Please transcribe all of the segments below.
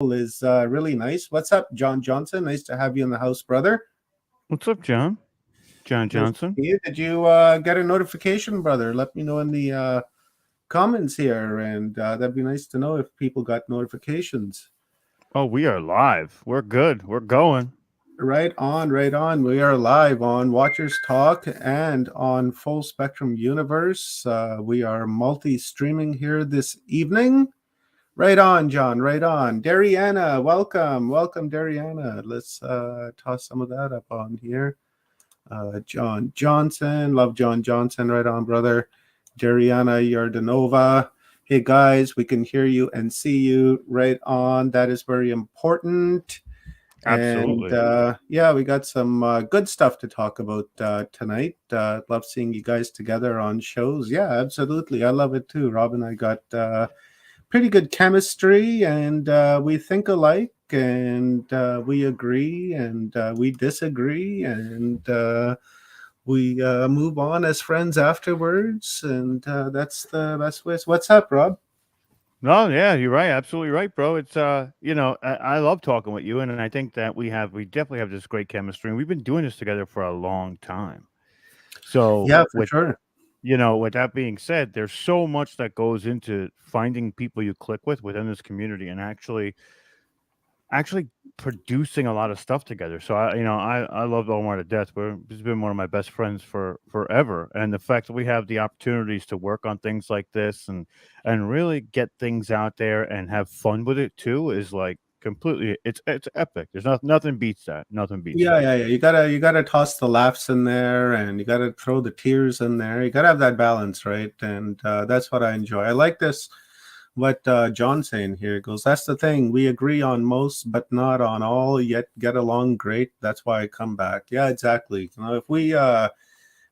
is really nice. What's up, John Johnson? Nice to have you in the house, brother. What's up, John? John Nice to Johnson. see you. Did you get a notification, brother? Let me know in the comments here, and that'd be nice to know if people got notifications. Oh, we are live. We're good. We're going. Right on, right on. We are live on Watchers Talk and on Full Spectrum Universe. We are multi streaming here this evening. Right on, John. Right on. Dariana, welcome. Welcome, Dariana. Let's toss some of that up on here. John Johnson, love John Johnson. Right on, brother. Dariana Yardanova. Hey, guys, we can hear you and see you. Right on. That is very important. And Absolutely. yeah, we got some good stuff to talk about tonight. Love seeing you guys together on shows. Yeah, absolutely. I love it too. Rob and I got pretty good chemistry, and we think alike, and we agree, and we disagree, and we move on as friends afterwards, and that's the best way. What's up, Rob? No, yeah, you're right. Absolutely right, bro. It's I love talking with you, and I think that we definitely have this great chemistry, and we've been doing this together for a long time. So Yeah, for with sure. with that being said, there's so much that goes into finding people you click with within this community, and actually producing a lot of stuff together. So I love Omar to death. He's been one of my best friends for forever, and the fact that we have the opportunities to work on things like this and really get things out there and have fun with it too is like completely it's epic. There's nothing beats that. Nothing beats Yeah, that. yeah, yeah. You gotta toss the laughs in there, and you gotta throw the tears in there. You gotta have that balance, right? And that's what I enjoy. I like this. What John's saying here goes. That's the thing. We agree on most, but not on all. Yet get along great. That's why I come back. Yeah, exactly. If we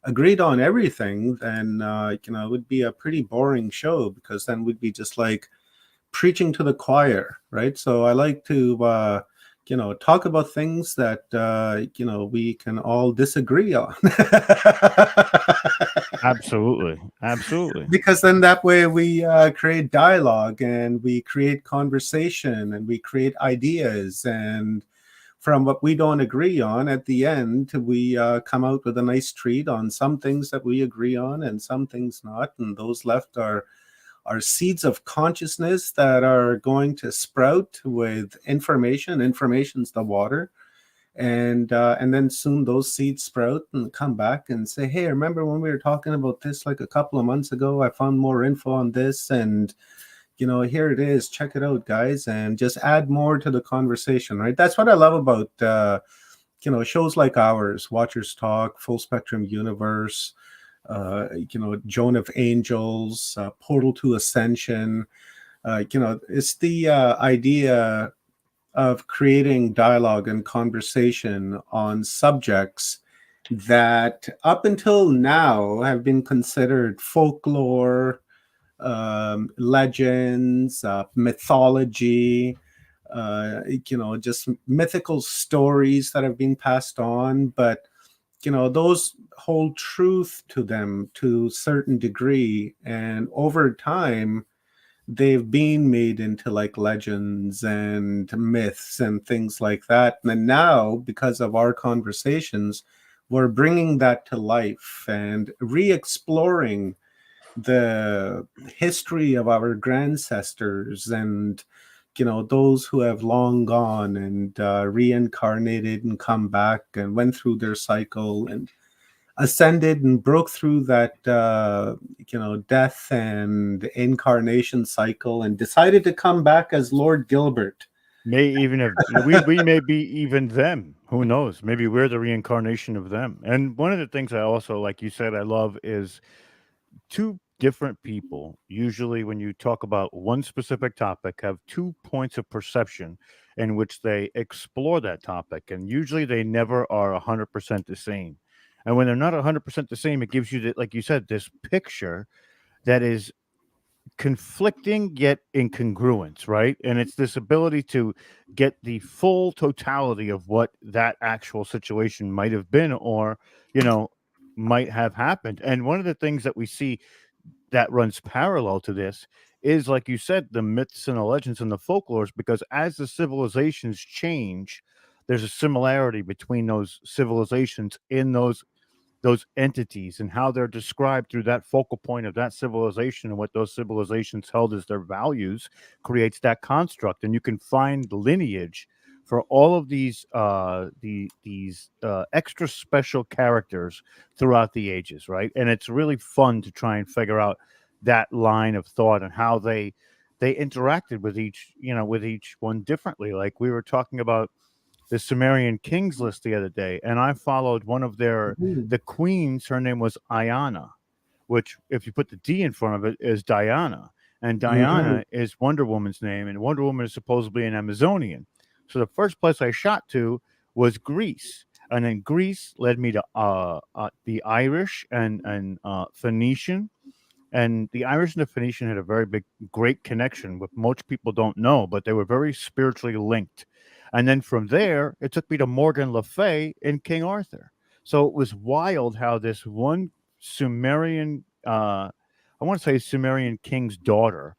agreed on everything, then it would be a pretty boring show because then we'd be just like preaching to the choir, right? So I like to talk about things that we can all disagree on. Absolutely, absolutely. Because then that way we create dialogue, and we create conversation, and we create ideas, and from what we don't agree on, at the end we come out with a nice treat on some things that we agree on and some things not, and those left are seeds of consciousness that are going to sprout with information. Information's the water, and then soon those seeds sprout and come back and say, "Hey, remember when we were talking about this like a couple of months ago? I found more info on this, and here it is. Check it out, guys," and just add more to the conversation. Right? That's what I love about shows like ours, Watchers Talk, Full Spectrum Universe, Joan of Angels, Portal to Ascension. It's the idea of creating dialogue and conversation on subjects that up until now have been considered folklore, legends, mythology, just mythical stories that have been passed on. But those hold truth to them to a certain degree, and over time they've been made into like legends and myths and things like that. And now, because of our conversations, we're bringing that to life and re-exploring the history of our ancestors, and those who have long gone and reincarnated and come back and went through their cycle and ascended and broke through that death and incarnation cycle and decided to come back as Lord Gilbert. May even have we may be even them. Who knows? Maybe we're the reincarnation of them. And one of the things I also, like you said, I love is two different people. Usually, when you talk about one specific topic, have two points of perception in which they explore that topic, and usually they never are 100% the same. And when they're not 100% the same, it gives you, like you said, this picture that is conflicting yet incongruence, right? And it's this ability to get the full totality of what that actual situation might have been, or, you know, might have happened. And one of the things that we see that runs parallel to this is, like you said, the myths and the legends and the folklores, because as the civilizations change, there's a similarity between those civilizations in those entities and how they're described through that focal point of that civilization, and what those civilizations held as their values creates that construct. And you can find lineage for all of these extra special characters throughout the ages, right? And it's really fun to try and figure out that line of thought and how they interacted with each, with each one differently. Like we were talking about the Sumerian kings list the other day, and I followed one of Mhm. the queens. Her name was Ayana, which, if you put the D in front of it, is Diana. And Mhm. Diana is Wonder Woman's name, and Wonder Woman is supposedly an Amazonian. So the first place I shot to was Greece. And then Greece led me to the Irish and Phoenician, and the Irish and the Phoenician had a very great connection, which most people don't know, but they were very spiritually linked. And then from there, it took me to Morgan Le Fay in King Arthur. So it was wild how this one Sumerian, I want to say Sumerian king's daughter,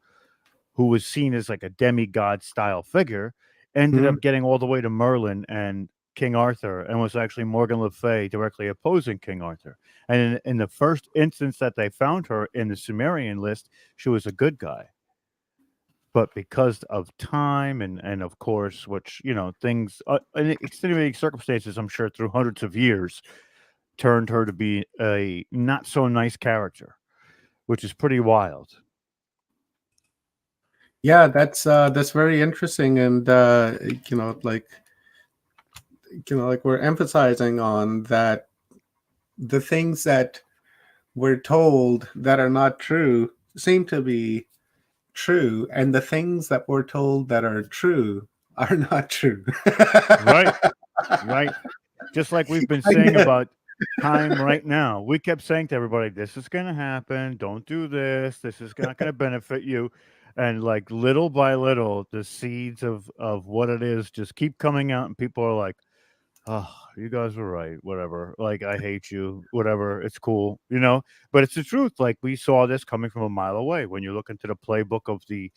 who was seen as like a demigod style figure, ended Mhm. up getting all the way to Merlin and King Arthur, and was actually Morgan Le Fay directly opposing King Arthur. And in the first instance that they found her in the Sumerian list, she was a good guy. But because of time and of course, which, things, and extenuating circumstances, I'm sure through hundreds of years, turned her to be a not so nice character, which is pretty wild. Yeah, that's very interesting, and you know, like like we're emphasizing on that the things that we're told that are not true seem to be true, and the things that we're told that are true are not true. Right, right. Just like we've been I saying get- about time right now. We kept saying to everybody, this is going to happen. Don't do this. This is not going to benefit you. And like little by little, the seeds of what it is just keep coming out, and people are like, oh, you guys were right. Whatever. Like, I hate you. Whatever. It's cool. But it's the truth. Like, we saw this coming from a mile away. When you look into the playbook of the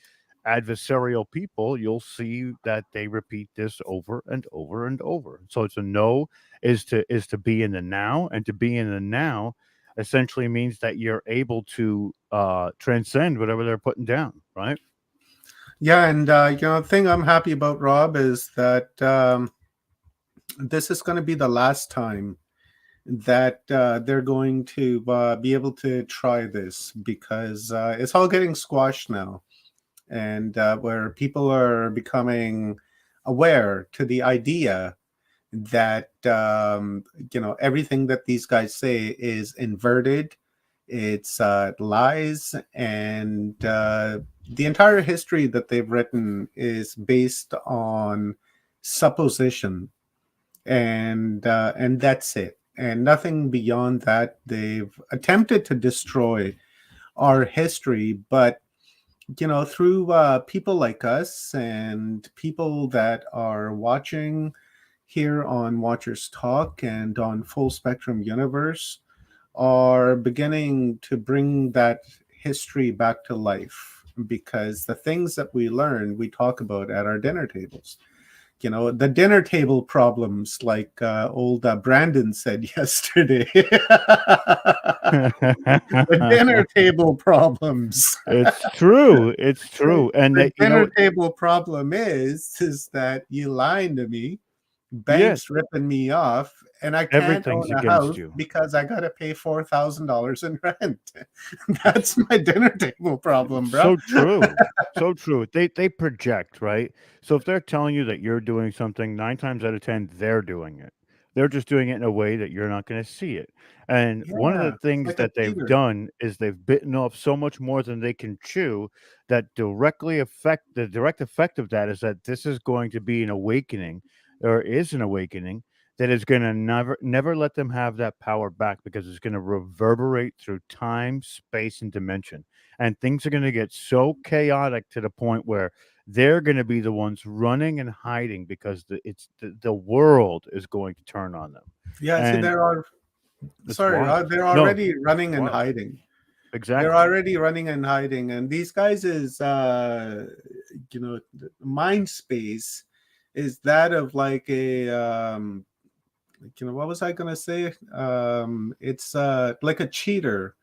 adversarial people, you'll see that they repeat this over and over and over. So it's a no is to be in the now, and to be in the now essentially means that you're able to transcend whatever they're putting down, right? yeah, and the thing I'm happy about, Rob, is that this is going to be the last time that they're going to be able to try this, because it's all getting squashed now, and where people are becoming aware to the idea that everything that these guys say is inverted, it's lies, and the entire history that they've written is based on supposition, and that's it, and nothing beyond that. They've attempted to destroy our history, but through people like us and people that are watching here on Watchers Talk and on Full Spectrum Universe, are beginning to bring that history back to life, because the things that we learn, we talk about at our dinner tables. The dinner table problems, like old Brandon said yesterday. The dinner table problems. It's true. It's The, true. And the that, dinner table problem is that you lying to me, yeah, banks ripping me off, and I can't everything's own a against house you. because I got to pay $4,000 in rent. That's my dinner table problem, bro. So true. So true. They project, right? So if they're telling you that you're doing something, 9 times out of 10 they're doing it. They're just doing it in a way that you're not going to see it. And one of the Yeah, things like a that they've cheater. done is they've bitten off so much more than they can chew, that directly affect the direct effect of that is that this is going to be an awakening, or is an awakening, that is going to never let them have that power back, because it's going to reverberate through time, space, and dimension, and things are going to get so chaotic to the point where they're going to be the ones running and hiding, because the world is going to turn on them. Yeah, see, And there are it's sorry, wild. they're No, already it's running and wild. hiding. They're Exactly. already running and hiding, and these guys is mind space is that of like a what was I gonna say? It's like a cheater,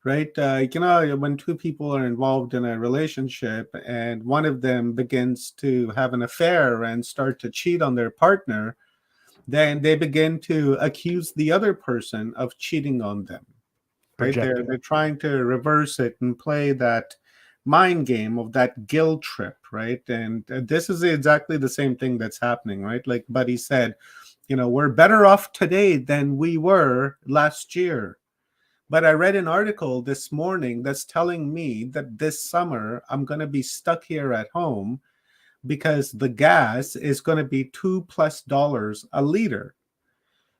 right? When two people are involved in a relationship and one of them begins to have an affair and start to cheat on their partner, then they begin to accuse the other person of cheating on them, right? Projecting. They're trying to reverse it and play that mind game of that guilt trip, right? And this is exactly the same thing that's happening, right? Like Buddy said, we're better off today than we were last year. But I read an article this morning that's telling me that this summer I'm going to be stuck here at home because the gas is going to be $2+ a liter.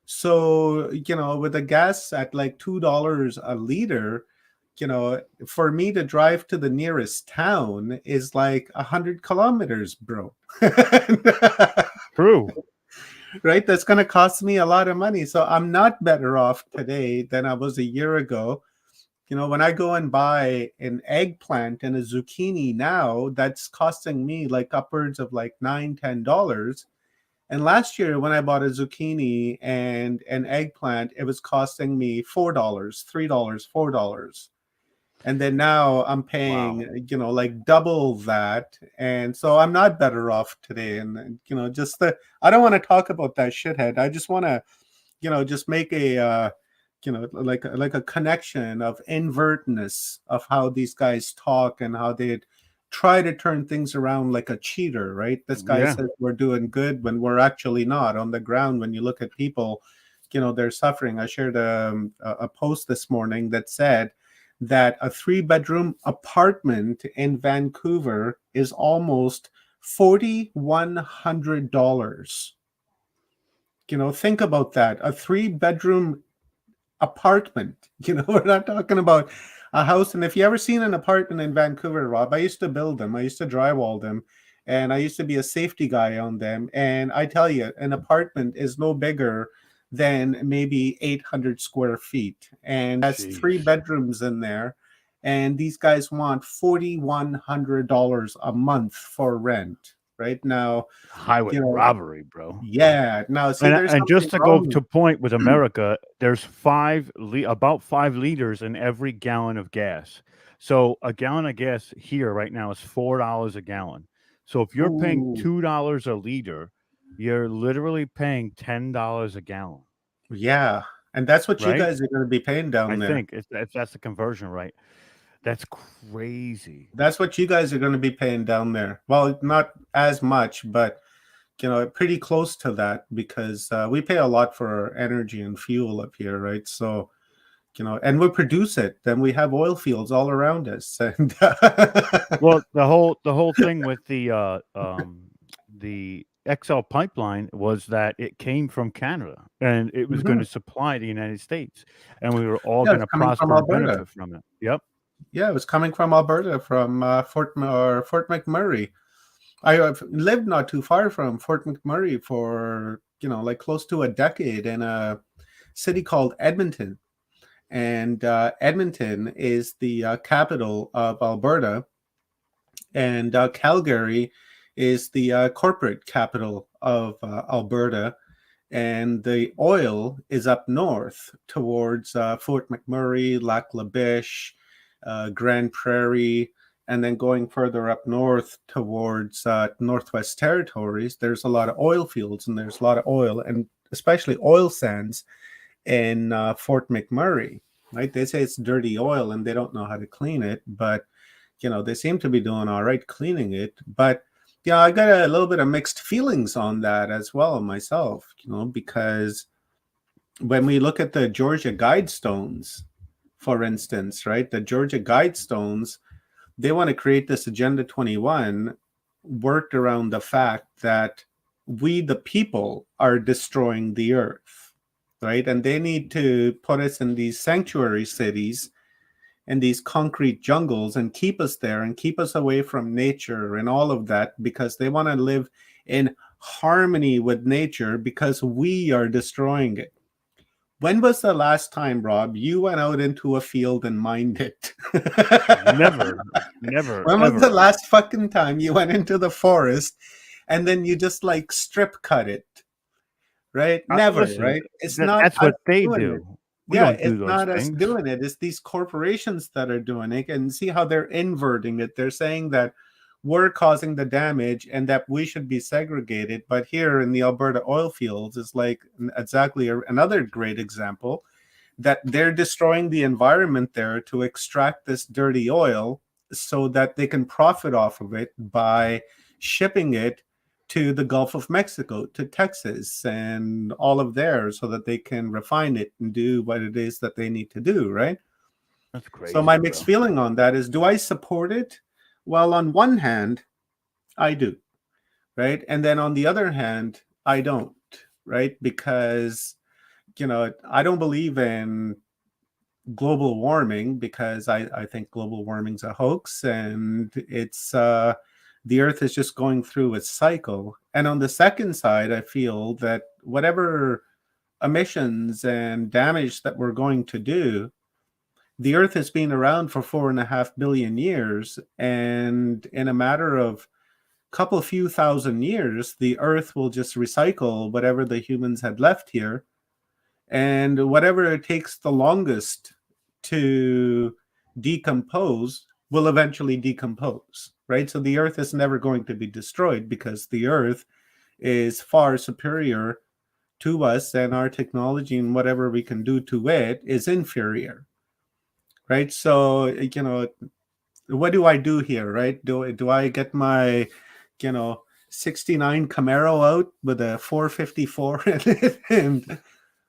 So, with the gas at like $2 a liter, for me to drive to the nearest town is like 100 kilometers, bro. True. Right? That's going to cost me a lot of money. So I'm not better off today than I was a year ago. When I go and buy an eggplant and a zucchini now, that's costing me like upwards of like $9, $10. And last year, when I bought a zucchini and an eggplant, it was costing me $4, $3, $4. And then now I'm paying, Wow. like double that. And so I'm not better off today. And, I don't want to talk about that shithead. I just want to, just make a, like a connection of invertness of how these guys talk and how they try to turn things around like a cheater, right? This guy Yeah. says we're doing good when we're actually not. On the ground, when you look at people, they're suffering. I shared a post this morning that said that a 3-bedroom apartment in Vancouver is almost $4,100. Think about that. A 3-bedroom apartment. We're not talking about a house. And if you ever seen an apartment in Vancouver, Rob, I used to build them. I used to drywall them, and I used to be a safety guy on them. And I tell you, an apartment is no bigger than maybe 800 square feet, and that's three Jeez. bedrooms in there. And these guys want $4,100 a month for rent. Right now, Highway you know, robbery, bro. yeah. Now, see, there's And something just to go wrong. to point with America, there's about 5 liters in every gallon of gas. So a gallon of gas here right now is $4 a gallon. So if you're paying Ooh, $2 a liter, you're literally paying $10 a gallon, yeah. And that's what you right? guys are going to be paying down I there. think if that's the conversion, right? That's crazy. That's what you guys are going to be paying down there. Well, not as much, but pretty close to that because we pay a lot for our energy and fuel up here, right? So, and we produce it. Then we have oil fields all around us, and Well, the whole thing with the XL pipeline was that it came from Canada and it was going Mhm. to supply the United States, and we were all Yeah, going it's to coming from prosper and Alberta. benefit from it. Yep. Yeah, it was coming from Alberta, from Fort McMurray. I have lived not too far from Fort McMurray for like close to a decade in a city called Edmonton, and Edmonton is the capital of Alberta, and Calgary is the corporate capital of Alberta, and the oil is up north towards Fort McMurray, Lac La Biche, Grand Prairie, and then going further up north towards Northwest Territories. There's a lot of oil fields, and there's a lot of oil, and especially oil sands in Fort McMurray. Right? They say it's dirty oil, and they don't know how to clean it, but they seem to be doing all right cleaning it. But I got a little bit of mixed feelings on that as well myself, because when we look at the Georgia Guidestones, for instance, right, the Georgia Guidestones, they want to create this Agenda 21 worked around the fact that we, the people, are destroying the earth, right? And they need to put us in these sanctuary cities and these concrete jungles and keep us there and keep us away from nature and all of that because they want to live in harmony with nature because we are destroying it. When was the last time, Rob, you went out into a field and mined it? Never, never, When was the ever. last fucking time you went into the forest and then you just like strip cut it? Right? Never, Listen, right? It's not that's us what they doing it. do. We Yeah, don't do it's those not us things. doing it. It's these corporations that are doing it. And see how they're inverting it. They're saying that we're causing the damage and that we should be segregated. But here in the Alberta oil fields is like exactly another great example that they're destroying the environment there to extract this dirty oil so that they can profit off of it by shipping it to the Gulf of Mexico, to Texas, and all of there so that they can refine it and do what it is that they need to do, right? That's So, my crazy, mixed bro. feeling on that is, do I support it? Well, on one hand, I do, right? And then on the other hand, I don't, right? Because, I don't believe in global warming because I think global warming's a hoax and it's the earth is just going through its cycle. And on the second side, I feel that whatever emissions and damage that we're going to do, the earth has been around for 4.5 billion years, and in a matter of couple few thousand years, the earth will just recycle whatever the humans had left here, and whatever it takes the longest to decompose will eventually decompose, right? So the earth is never going to be destroyed because the earth is far superior to us, and our technology and whatever we can do to it is inferior, right? So, what do I do here, right? Do I get my, you know, 69 Camaro out with a 454 in it and rip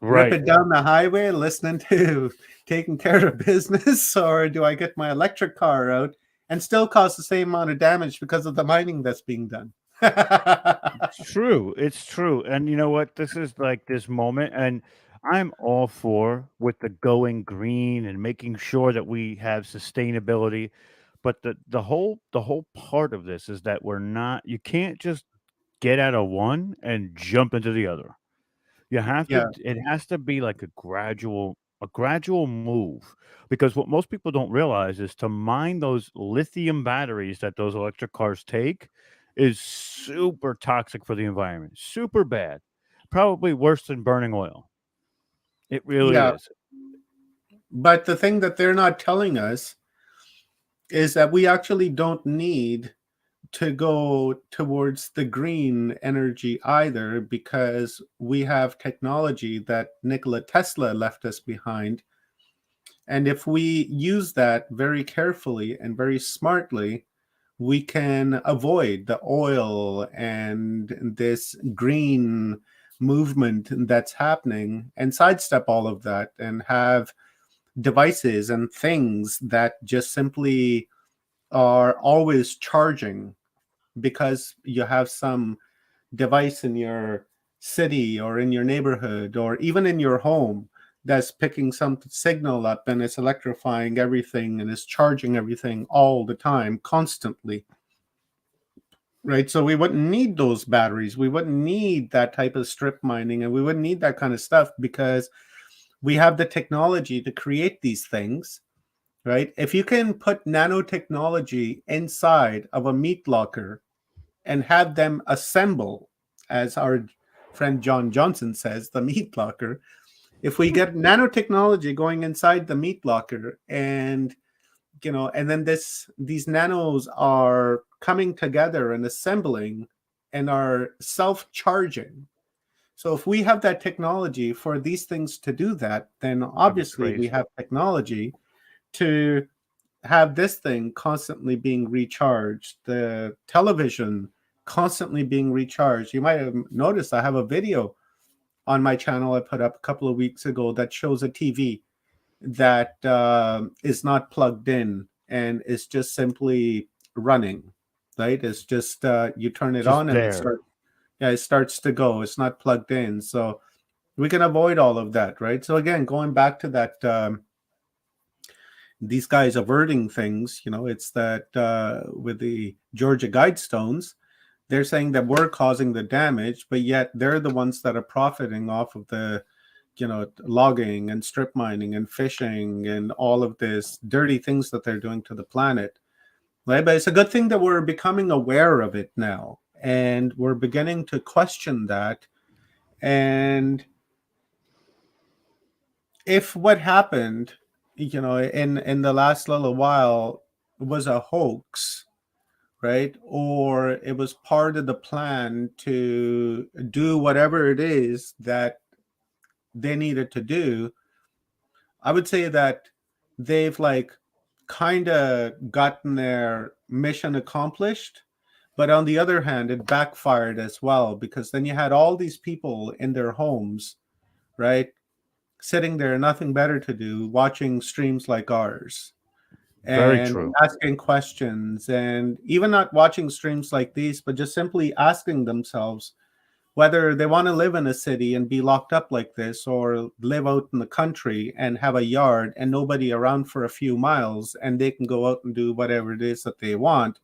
Right. it down the highway listening to taking care of business, or do I get my electric car out and still cause the same amount of damage because of the mining that's being done? It's true. It's true. And you know what? This is like this moment, and I'm all for with the going green and making sure that we have sustainability. But the whole part of this is that we're not. You can't just get out of one and jump into the other. You have to Yeah, it has to be like a gradual move, because what most people don't realize is to mine those lithium batteries that those electric cars take is super toxic for the environment, super bad, probably worse than burning oil. It really yeah. is. But the thing that they're not telling us is that we actually don't need to go towards the green energy either, because we have technology that Nikola Tesla left us behind. And if we use that very carefully and very smartly, we can avoid the oil and this green movement that's happening and sidestep all of that and have devices and things that just simply are always charging because you have some device in your city or in your neighborhood or even in your home that's picking some signal up and it's electrifying everything and is charging everything all the time constantly, right? So we wouldn't need those batteries, we wouldn't need that type of strip mining, and we wouldn't need that kind of stuff because we have the technology to create these things, right? If you can put nanotechnology inside of a meat locker and have them assemble, as our friend John Johnson says, the meat locker. If we get nanotechnology going inside the meat locker, and then these nanos are coming together and assembling and are self-charging. So if we have that technology for these things to do that, then That'd be obviously we crazy. have technology to have this thing constantly being recharged, the television constantly being recharged. You might have noticed I have a video on my channel I put up a couple of weeks ago that shows a TV that is not plugged in and is just simply running. Right? It's just you turn it Just on and there. it starts to go. It's not plugged in, so we can avoid all of that, right? So again, going back to that. These guys averting things, it's that with the Georgia Guidestones, they're saying that we're causing the damage, but yet they're the ones that are profiting off of the logging and strip mining and fishing and all of this dirty things that they're doing to the planet, right? But it's a good thing that we're becoming aware of it now, and we're beginning to question that. And if what happened, in the last little while was a hoax, right? Or it was part of the plan to do whatever it is that they needed to do, I would say that they've like kind of gotten their mission accomplished. But on the other hand, it backfired as well, because then you had all these people in their homes, right? Sitting there, nothing better to do, watching streams like ours Very and true. asking questions, and even not watching streams like these, but just simply asking themselves whether they want to live in a city and be locked up like this, or live out in the country and have a yard and nobody around for a few miles, and they can go out and do whatever it is that they want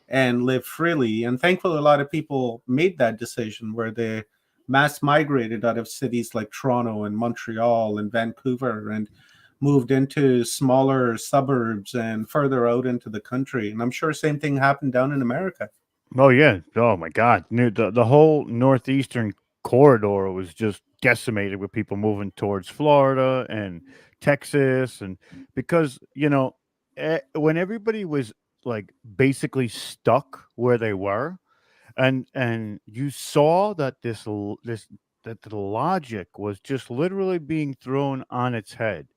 and live freely. And thankfully, a lot of people made that decision where they mass migrated out of cities like Toronto and Montreal and Vancouver and moved into smaller suburbs and further out into the country. And I'm sure same thing happened down in America. Oh yeah. Oh my God. The whole northeastern corridor was just decimated with people moving towards Florida and Texas, and because when everybody was like basically stuck where they were, and you saw that that the logic was just literally being thrown on its head.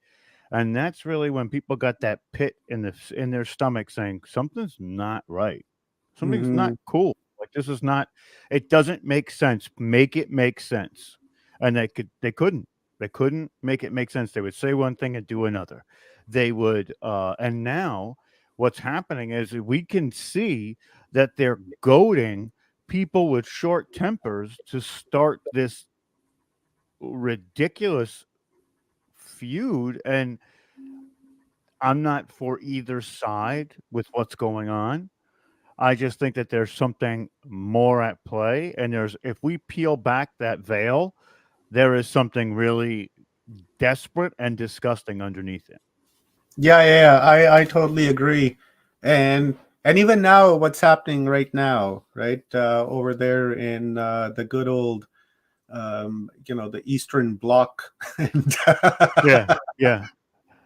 And that's really when people got that pit in their stomach saying something's not right. Something's not Hmm. cool. Like this is not, it doesn't make sense. Make it make sense. And they couldn't. They couldn't make it make sense. They would say one thing and do another. They would and now what's happening is that we can see that they're goading people with short tempers to start this ridiculous feud. And I'm not for either side with what's going on. I just think that there's something more at play, and there's if we peel back that veil, there is something really desperate and disgusting underneath it. Yeah, I totally agree. And even now, what's happening right now, right, over there in the good old, the Eastern Bloc, and Yeah, yeah.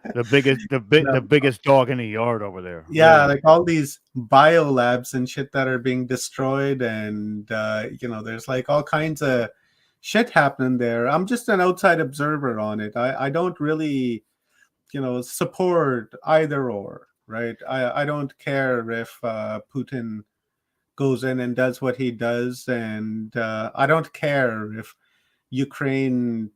you The biggest dog in the yard over there, yeah, really. like all these biolabs and shit that are being destroyed, and there's like all kinds of shit happening there. I'm just an outside observer on it. I don't really, support either or, right? I don't care if Putin goes in and does what he does, and I don't care if Ukraine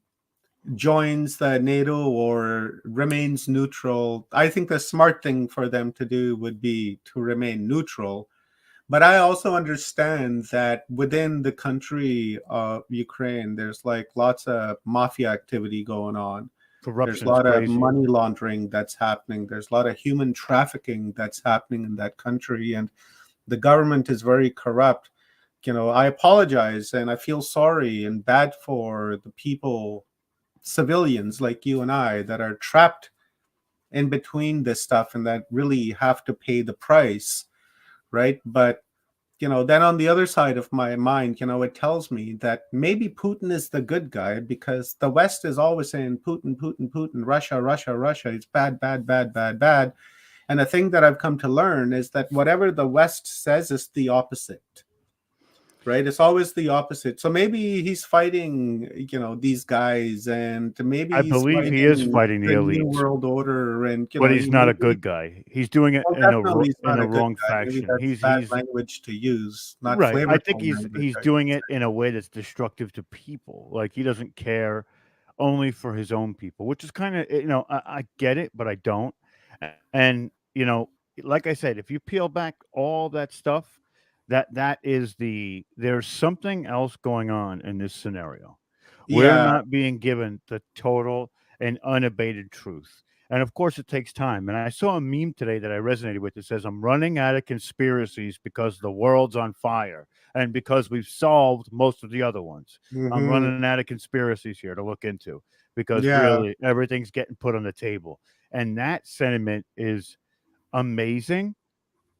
joins the NATO or remains neutral. I think the smart thing for them to do would be to remain neutral. But I also understand that within the country of Ukraine, there's like lots of mafia activity going on. There's a Corruption is lot of crazy. money laundering that's happening. There's a lot of human trafficking that's happening in that country. And the government is very corrupt. I apologize and I feel sorry and bad for the people, civilians like you and I, that are trapped in between this stuff and that really have to pay the price, right? But then on the other side of my mind, it tells me that maybe Putin is the good guy, because the West is always saying Putin, Putin, Putin, Russia, Russia, Russia. It's bad, bad, bad, bad, bad. And the thing that I've come to learn is that whatever the West says is the opposite, right? It's always the opposite. So maybe he's fighting, these guys, and maybe I he's believe he is fighting fighting the the New elites, World Order, and but he he's not a maybe, good guy. He's doing it well, definitely he's in not the a good wrong guy. Maybe faction. that's bad He's language to use, not right. I think flavorful language, he's I should doing it in a way that's destructive to people. Like he doesn't care only for his own people, which is kind of I get it, but I don't. And like I said, if you peel back all that stuff, that is there's something else going on in this scenario. We're Yeah. not being given the total and unabated truth. And of course, it takes time. And I saw a meme today that I resonated with. It says, I'm running out of conspiracies because the world's on fire and because we've solved most of the other ones. I'm Hmm. running out of conspiracies here to look into because Yeah. really everything's getting put on the table. And that sentiment is amazing,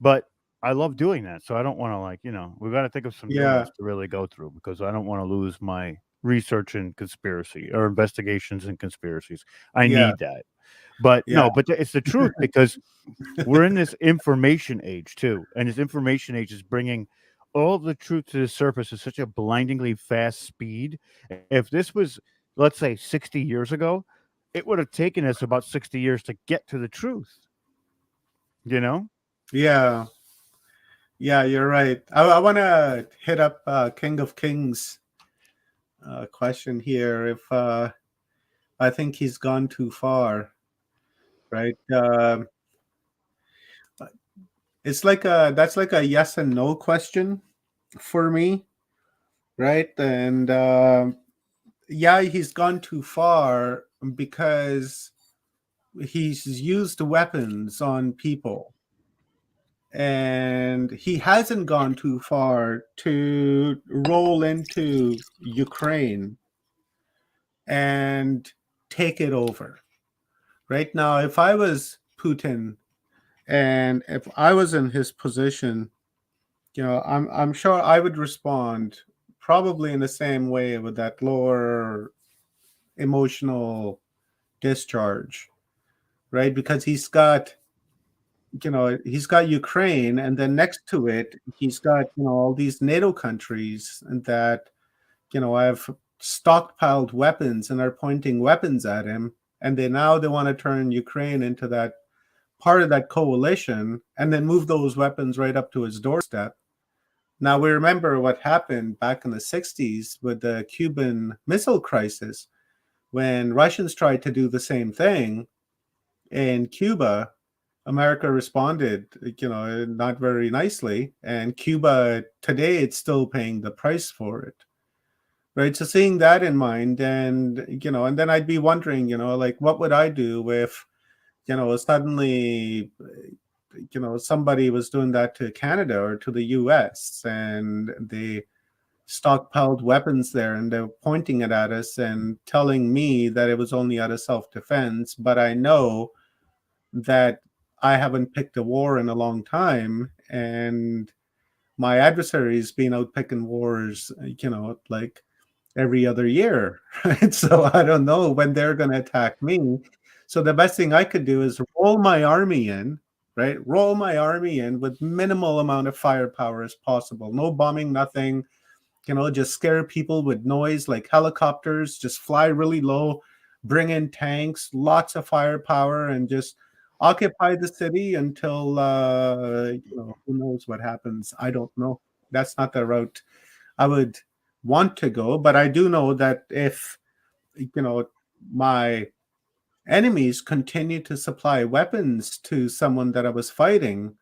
but I love doing that. So I don't want to, like, we got to think of some new Yeah. ones to really go through, because I don't want to lose my research in conspiracy or investigations and conspiracies. I Yeah. need that. But Yeah. no, but it's the truth, because we're in this information age too, and this information age is bringing all the truth to the surface at such a blindingly fast speed. If this was, let's say, 60 years ago, it would have taken us about 60 years to get to the truth. You know? Yeah. Yeah, you're right. I want to hit up King of Kings question here. If I think he's gone too far, right? It's like that's like a yes and no question for me, right? And yeah, he's gone too far because he's used weapons on people, and he hasn't gone too far to roll into Ukraine and take it over. Right now, if I was Putin and if I was in his position, I'm sure I would respond probably in the same way, with that lower emotional discharge, right? Because he's got Ukraine, and then next to it, he's got all these NATO countries that have stockpiled weapons and are pointing weapons at him, and they want to turn Ukraine into that part of that coalition and then move those weapons right up to his doorstep. Now, we remember what happened back in the 60s with the Cuban Missile Crisis, when Russians tried to do the same thing in Cuba. America responded, not very nicely, and Cuba today, it's still paying the price for it. Right. So seeing that in mind, and then I'd be wondering, like, what would I do if, suddenly, somebody was doing that to Canada or to the US, and they stockpiled weapons there and they're pointing it at us and telling me that it was only out of self defense. But I know that I haven't picked a war in a long time, and my adversary's been out picking wars, like every other year, right? So I don't know when they're going to attack me. So the best thing I could do is roll my army in, right? Roll my army in with minimal amount of firepower as possible. No bombing, nothing. Just scare people with noise, like helicopters, just fly really low, bring in tanks, lots of firepower, and just occupy the city until, who knows what happens. I don't know. That's not the route I would want to go. But I do know that if, my enemies continue to supply weapons to someone that I was fighting,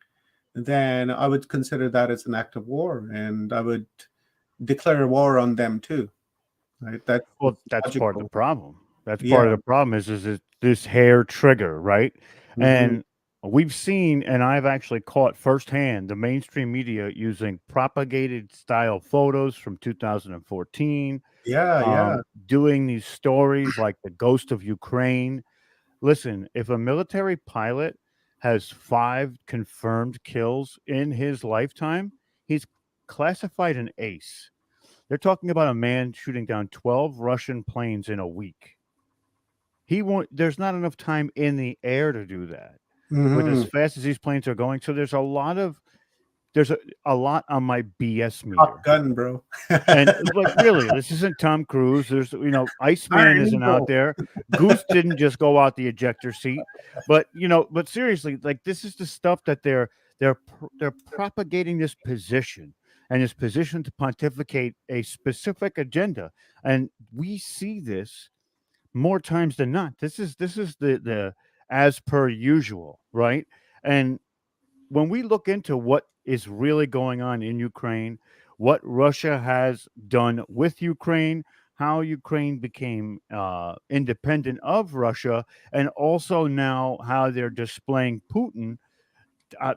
then I would consider that as an act of war, and I would declare war on them too. Right? That's Well, that's part of the logical. problem. That's Yeah. part of the problem is this hair trigger, right? Hmm. And we've seen, and I've actually caught firsthand, the mainstream media using propagated style photos from 2014, Yeah. Yeah. doing these stories like the ghost of Ukraine. Listen, if a military pilot has 5 confirmed kills in his lifetime, he's classified an ace. They're talking about a man shooting down 12 Russian planes in a week. He won't There's not enough time in the air to do that with as Hmm. fast as these planes are going. So there's a lot on my BS Top meter. Gun, bro. And like, really, this isn't Tom Cruise. There's, Iceman Iron isn't out Eagle. there. Goose didn't just go out the ejector seat. But seriously, like, this is the stuff that they're propagating this position, and this position to pontificate a specific agenda. And we see this more times than not. This is the as per usual, right? And when we look into what is really going on in Ukraine, what Russia has done with Ukraine, how Ukraine became independent of Russia, and also now how they're displaying Putin, uh,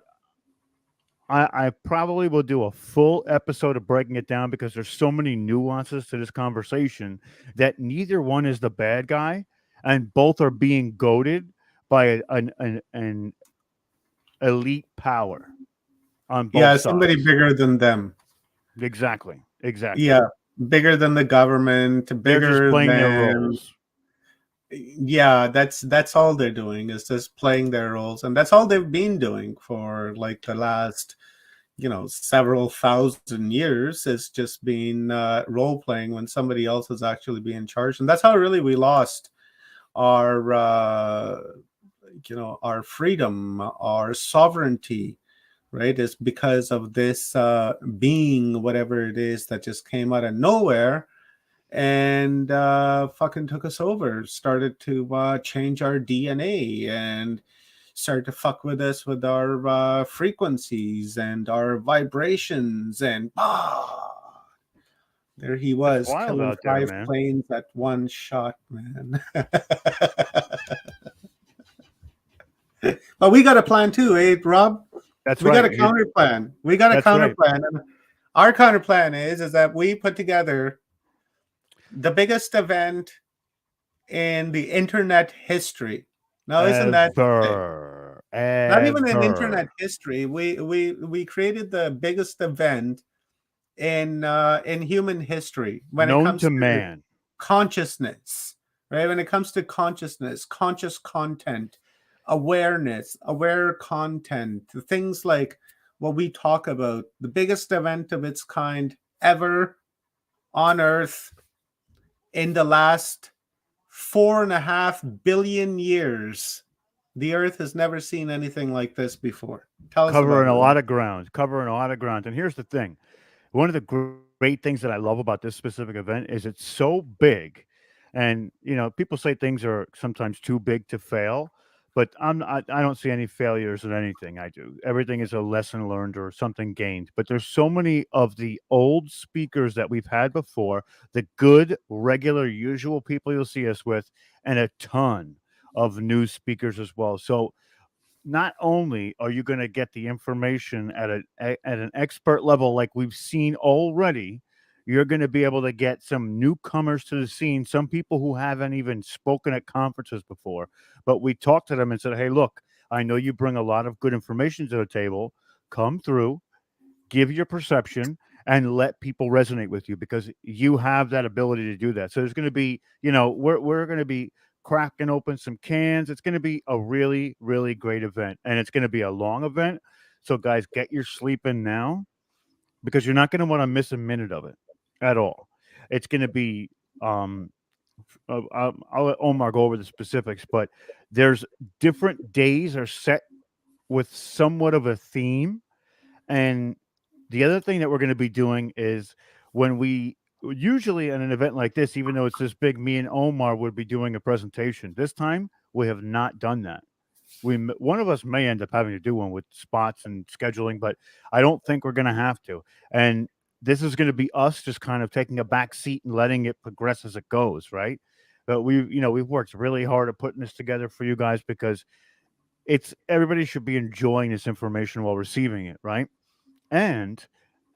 I probably will do a full episode of breaking it down because there's so many nuances to this conversation that neither one is the bad guy, and both are being goaded by an elite power on both Yeah, somebody sides. bigger than them. Exactly. Exactly. Yeah, bigger than the government, They're just bigger playing their than, roles. yeah, that's all they're doing is just playing their roles, and that's all they've been doing for like the last, several thousand years. It's just been role playing when somebody else is actually being in charge, and that's how really we lost our our freedom, our sovereignty, right? Is because of this being, whatever it is, that just came out of nowhere and fucking took us over, started to change our DNA and started to fuck with us with our frequencies and our vibrations, and there he It's was wild killing out there, five man. planes at one shot, man. But we got a plan too, eh, Rob? That's We got right. a counter plan. We got a That's counter right. plan. And our counter plan is that we put together the biggest event in the internet history. Now, isn't that insane? Ever. Not even in internet Ever. history. We created the biggest event in human history when it Known comes to to man. consciousness, right? When it comes to consciousness, conscious content, awareness, aware content, things like what we talk about, the biggest event of its kind ever on Earth in the last 4.5 billion years. The Earth has never seen anything like this before. Tell us about Covering it, a Rob. lot of ground. Covering a lot of ground. And here's the thing. One of the great things that I love about this specific event is it's so big. And, people say things are sometimes too big to fail, but I don't see any failures in anything I do. Everything is a lesson learned or something gained. But there's so many of the old speakers that we've had before, the good, regular, usual people you'll see us with, and a ton of new speakers as well. So not only are you going to get the information at an expert level like we've seen already, you're going to be able to get some newcomers to the scene, some people who haven't even spoken at conferences before. But we talked to them and said, "Hey, look, I know you bring a lot of good information to the table. Come through, give your perception, and let people resonate with you because you have that ability to do that." So there's going to be, we're going to be cracking open some cans. It's going to be a really, really great event, and it's going to be a long event. So guys, get your sleep in now because you're not going to want to miss a minute of it at all. It's going to be. I'll let Omar go over the specifics, but there's different days are set with somewhat of a theme, and the other thing that we're going to be doing is when we usually at an event like this, even though it's this big, me and Omar would be doing a presentation. This time we have not done that. One of us may end up having to do one with spots and scheduling, but I don't think we're going to have to. And this is going to be us just kind of taking a back seat and letting it progress as it goes, right? But we've worked really hard at putting this together for you guys because it's everybody should be enjoying this information while receiving it, right? And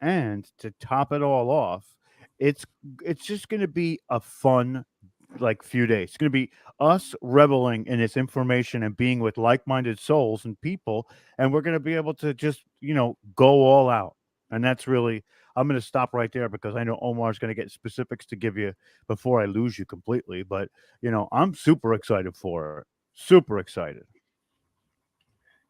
to top it all off, it's it's just going to be a fun like few days. It's going to be us reveling in this information and being with like-minded souls and people, and we're going to be able to just go all out. And that's really I'm going to stop right there because I know Omar's going to get specifics to give you before I lose you completely. But I'm super excited for it. Super excited.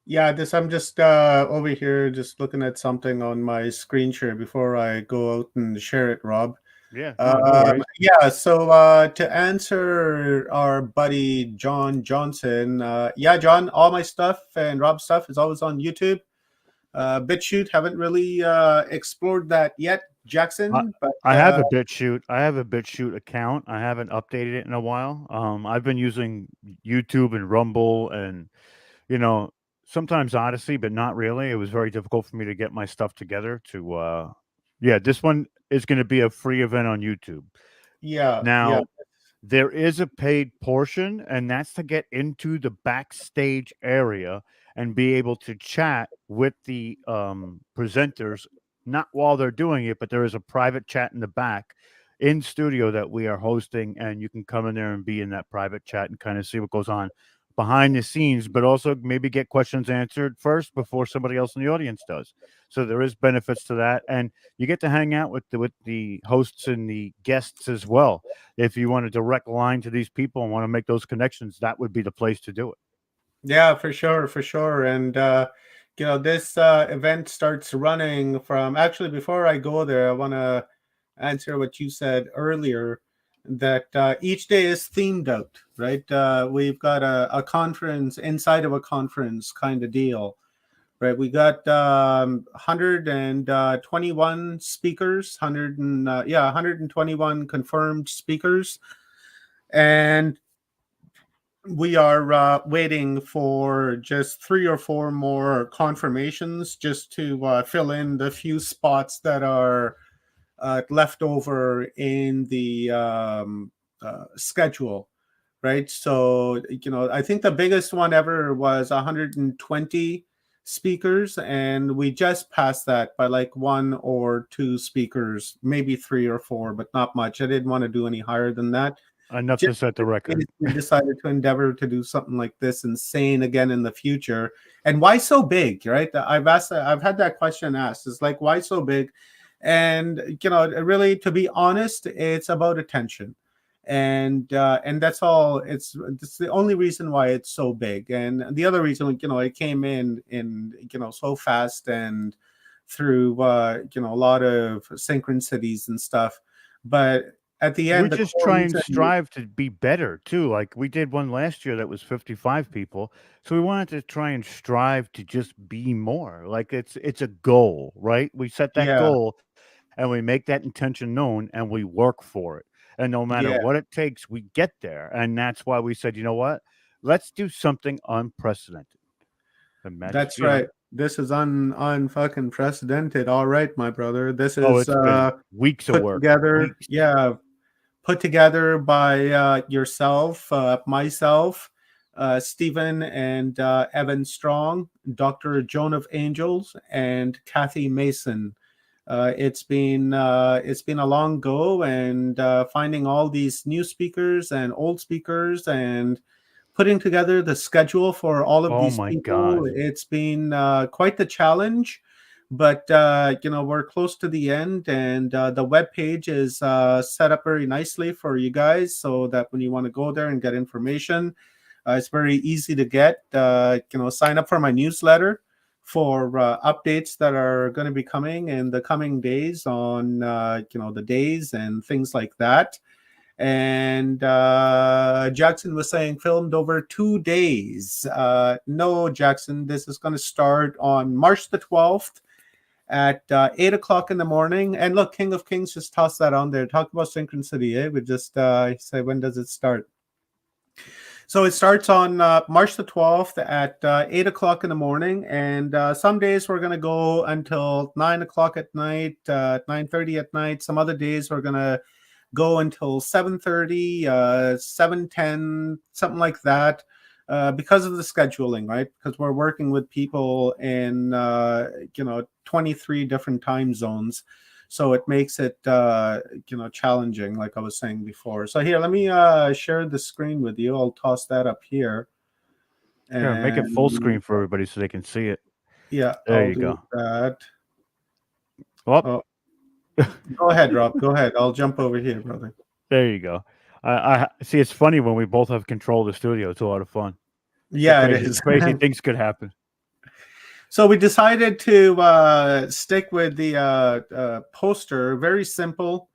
Yeah, this I'm just over here just looking at something on my screen share before I go out and share it, Rob. Yeah, no worries. Yeah, so to answer our buddy John Johnson, yeah, John, all my stuff and Rob's stuff is always on YouTube. BitChute, haven't really explored that yet, I Jackson, but I have a BitChute. I have a BitChute account. I haven't updated it in a while. I've been using YouTube and Rumble and you know sometimes Odyssey, but not really. It was very difficult for me to get my stuff together. Yeah, this one is going to be a free event on YouTube. yeah, yeah, Now, there is a paid portion, and that's to get into the backstage area and be able to chat with the presenters, not while they're doing it, but there is a private chat in the back in studio that we are hosting, and you can come in there and be in that private chat and kind of see what goes on behind the scenes, but also maybe get questions answered first before somebody else in the audience does. So there is benefits to that, and you get to hang out with the hosts and the guests as well. If you want a direct line to these people and want to make those connections, that would be the place to do it. Yeah, for sure, for sure. And this event starts running from, actually, before I go there, I want to answer what you said earlier, that each day is themed out, right? We've got a conference inside of a conference kind of deal, right? We got 121 speakers, 121 confirmed speakers, and we are waiting for just 3 or 4 more confirmations just to fill in the few spots that are left over in the schedule, right? So, I think the biggest one ever was 120 speakers, and we just passed that by like 1 or 2 speakers, maybe 3 or 4, but not much. I didn't want to do any higher than that. Enough to Just set the in record. case we decided to endeavor to do something like this insane again in the future. And why so big, right? I've had that question asked. It's like, why so big? And really, to be honest, it's about attention, and that's all. It's the only reason why it's so big. And the other reason, it came in so fast and through a lot of synchronicities and stuff. But at the We end, the just core try and reason. strive to be better too. Like we did one last year that was 55 people. So we wanted to try and strive to just be more. Like it's a goal, right? We set that Yeah, goal and we make that intention known and we work for it. And no matter yeah, what it takes, we get there. And that's why we said, you know what? Let's do something unprecedented. Imagine, that's right. This is unfucking precedented. All right, my brother. This oh, is it's been weeks of put work. together. Weeks. Yeah, put together by yourself, myself, Stephen and Evan Strong, Dr. Joan of Angels, and Kathy Mason. It's been a long go, and finding all these new speakers and old speakers and putting together the schedule for all of Oh these my people. God. It's been quite the challenge, but we're close to the end, and the web page is set up very nicely for you guys, so that when you want to go there and get information, it's very easy to get. Sign up for my newsletter for updates that are going to be coming in the coming days on the days and things like that. And Jackson was saying filmed over 2 days. No, Jackson, this is going to start on March the 12th at 8 o'clock in the morning. And look, King of Kings just tossed that on there. Talk about synchronicity, eh? We just say, when does it start? So it starts on March the 12th at 8 o'clock in the morning. And some days we're going to go until 9 o'clock at night, 9:30 at night. Some other days we're going to go until 7:30, 7:10, something like that, because of the scheduling, right? Because we're working with people in 23 different time zones, so it makes it challenging, like I was saying before. So here, let me share the screen with you. I'll toss that up here, Here, make it full and screen for everybody so they can see it. yeah, There I'll you do go. that. Well, Oh, go ahead, Rob. Go ahead. I'll jump over here, brother. there you go. I see. It's funny when we both have control of the studio. It's a lot of fun. So Yeah, it is. crazy things could happen. So we decided to stick with the poster. Very simple,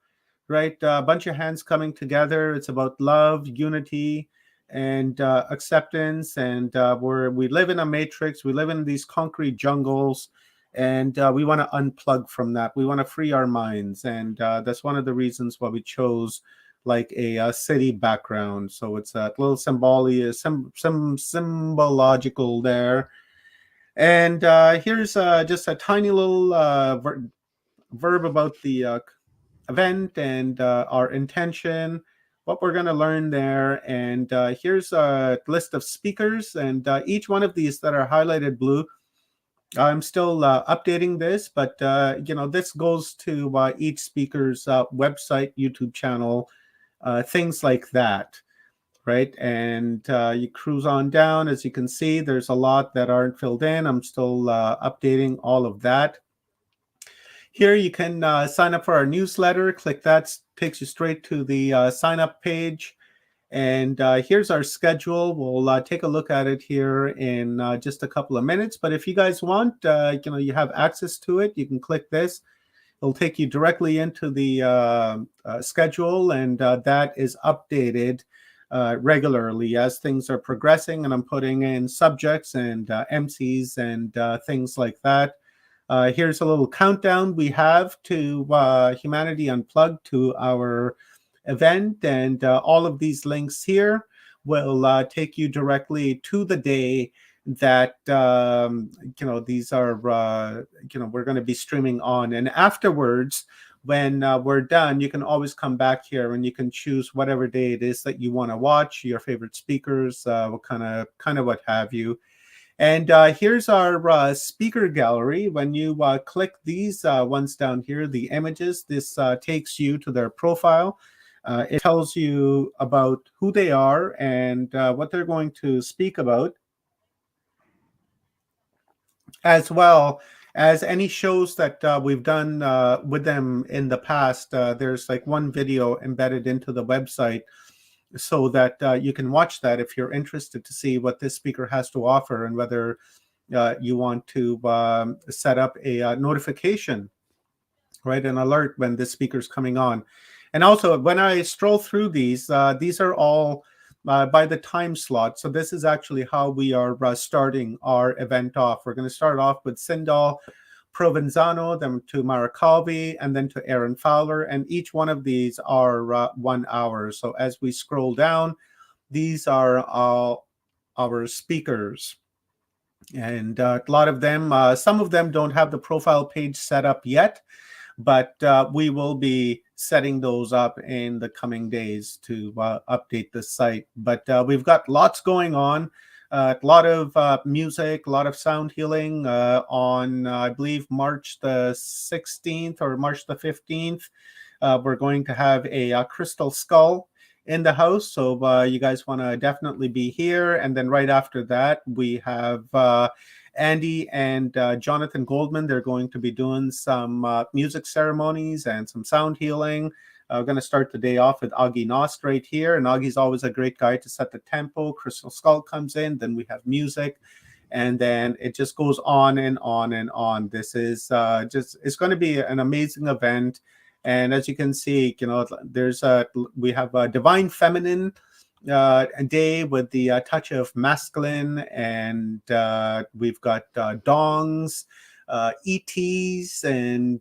right? A bunch of hands coming together. It's about love, unity, and acceptance. And we live in a matrix. We live in these concrete jungles, and we want to unplug from that. We want to free our minds, and that's one of the reasons why we chose like a city background. So it's a little some symbological there. And here's just a tiny little verb about the event and our intention. what we're going to learn there. And here's a list of speakers, and each one of these that are highlighted blue, I'm still updating this, but this goes to each speaker's website, YouTube channel, things like that, right? And you cruise on down. As you can see, there's a lot that aren't filled in. I'm still updating all of that. Here you can sign up for our newsletter. Click that, takes you straight to the sign up page. And here's our schedule. We'll take a look at it here in just a couple of minutes. But if you guys want, you have access to it, you can click this. It'll take you directly into the schedule, and that is updated regularly as things are progressing. And I'm putting in subjects and MCs and things like that. Here's a little countdown we have to Humanity Unplugged, to our event, and all of these links here will take you directly to the day that these are we're going to be streaming on. And afterwards, when we're done, you can always come back here and you can choose whatever day it is that you want to watch, your favorite speakers, what kind of what have you. And here's our speaker gallery. When you click these ones down here, the images, this takes you to their profile. It tells you about who they are and what they're going to speak about, as well as any shows that we've done with them in the past. There's like one video embedded into the website so that you can watch that if you're interested to see what this speaker has to offer, and whether you want to set up a notification, right, an alert when this speaker's coming on. And also, when I stroll through these are all by the time slot. So this is actually how we are starting our event off. We're going to start off with Sindal Provenzano, then to Marakavi, and then to Aaron Fowler. And each one of these are 1 hour. So as we scroll down, these are all our speakers. And a lot of them, some of them don't have the profile page set up yet, but we will be setting those up in the coming days to update the site. But we've got lots going on. A lot of music, a lot of sound healing on, I believe, March the 16th or March the 15th. We're going to have a crystal skull in the house, so you guys want to definitely be here. And then right after that, we have Andy and Jonathan Goldman. They're going to be doing some music ceremonies and some sound healing. We're going to start the day off with Augie Nost right here. And Augie's always a great guy to set the tempo. Crystal Skull comes in, then we have music. And then it just goes on and on and on. This is it's going to be an amazing event. And as you can see, we have a Divine Feminine day with the touch of masculine, and we've got dongs, ETs, and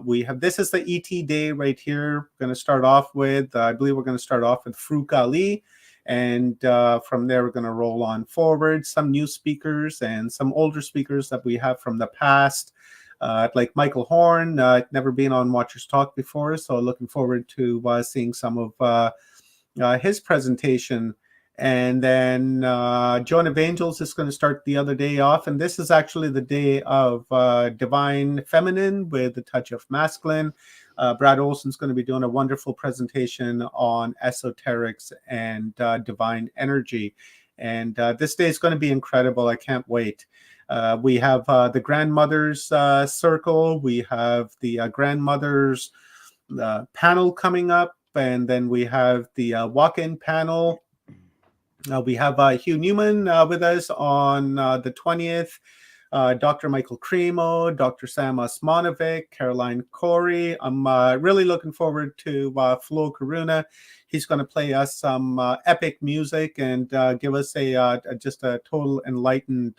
we have, this is the ET day right here. We're going to start off with, I believe we're going to start off with Farouk Ali, and from there we're going to roll on forward. Some new speakers and some older speakers that we have from the past, like Michael Horn. Never been on Watchers Talk before, so looking forward to seeing some of his presentation. And then Joan of Angels is going to start the other day off, and this is actually the day of Divine Feminine with the touch of masculine. Brad Olson's going to be doing a wonderful presentation on esoterics and divine energy, and this day is going to be incredible. I can't wait. We have the grandmothers circle. We have the grandmothers panel coming up, and then we have the walk-in panel. We have Hugh Newman with us on the 20th, Dr. Michael Cremo, Dr. Sam Osmanovic, Caroline Corey. I'm really looking forward to Flo Karuna. He's going to play us some epic music and give us just a total enlightened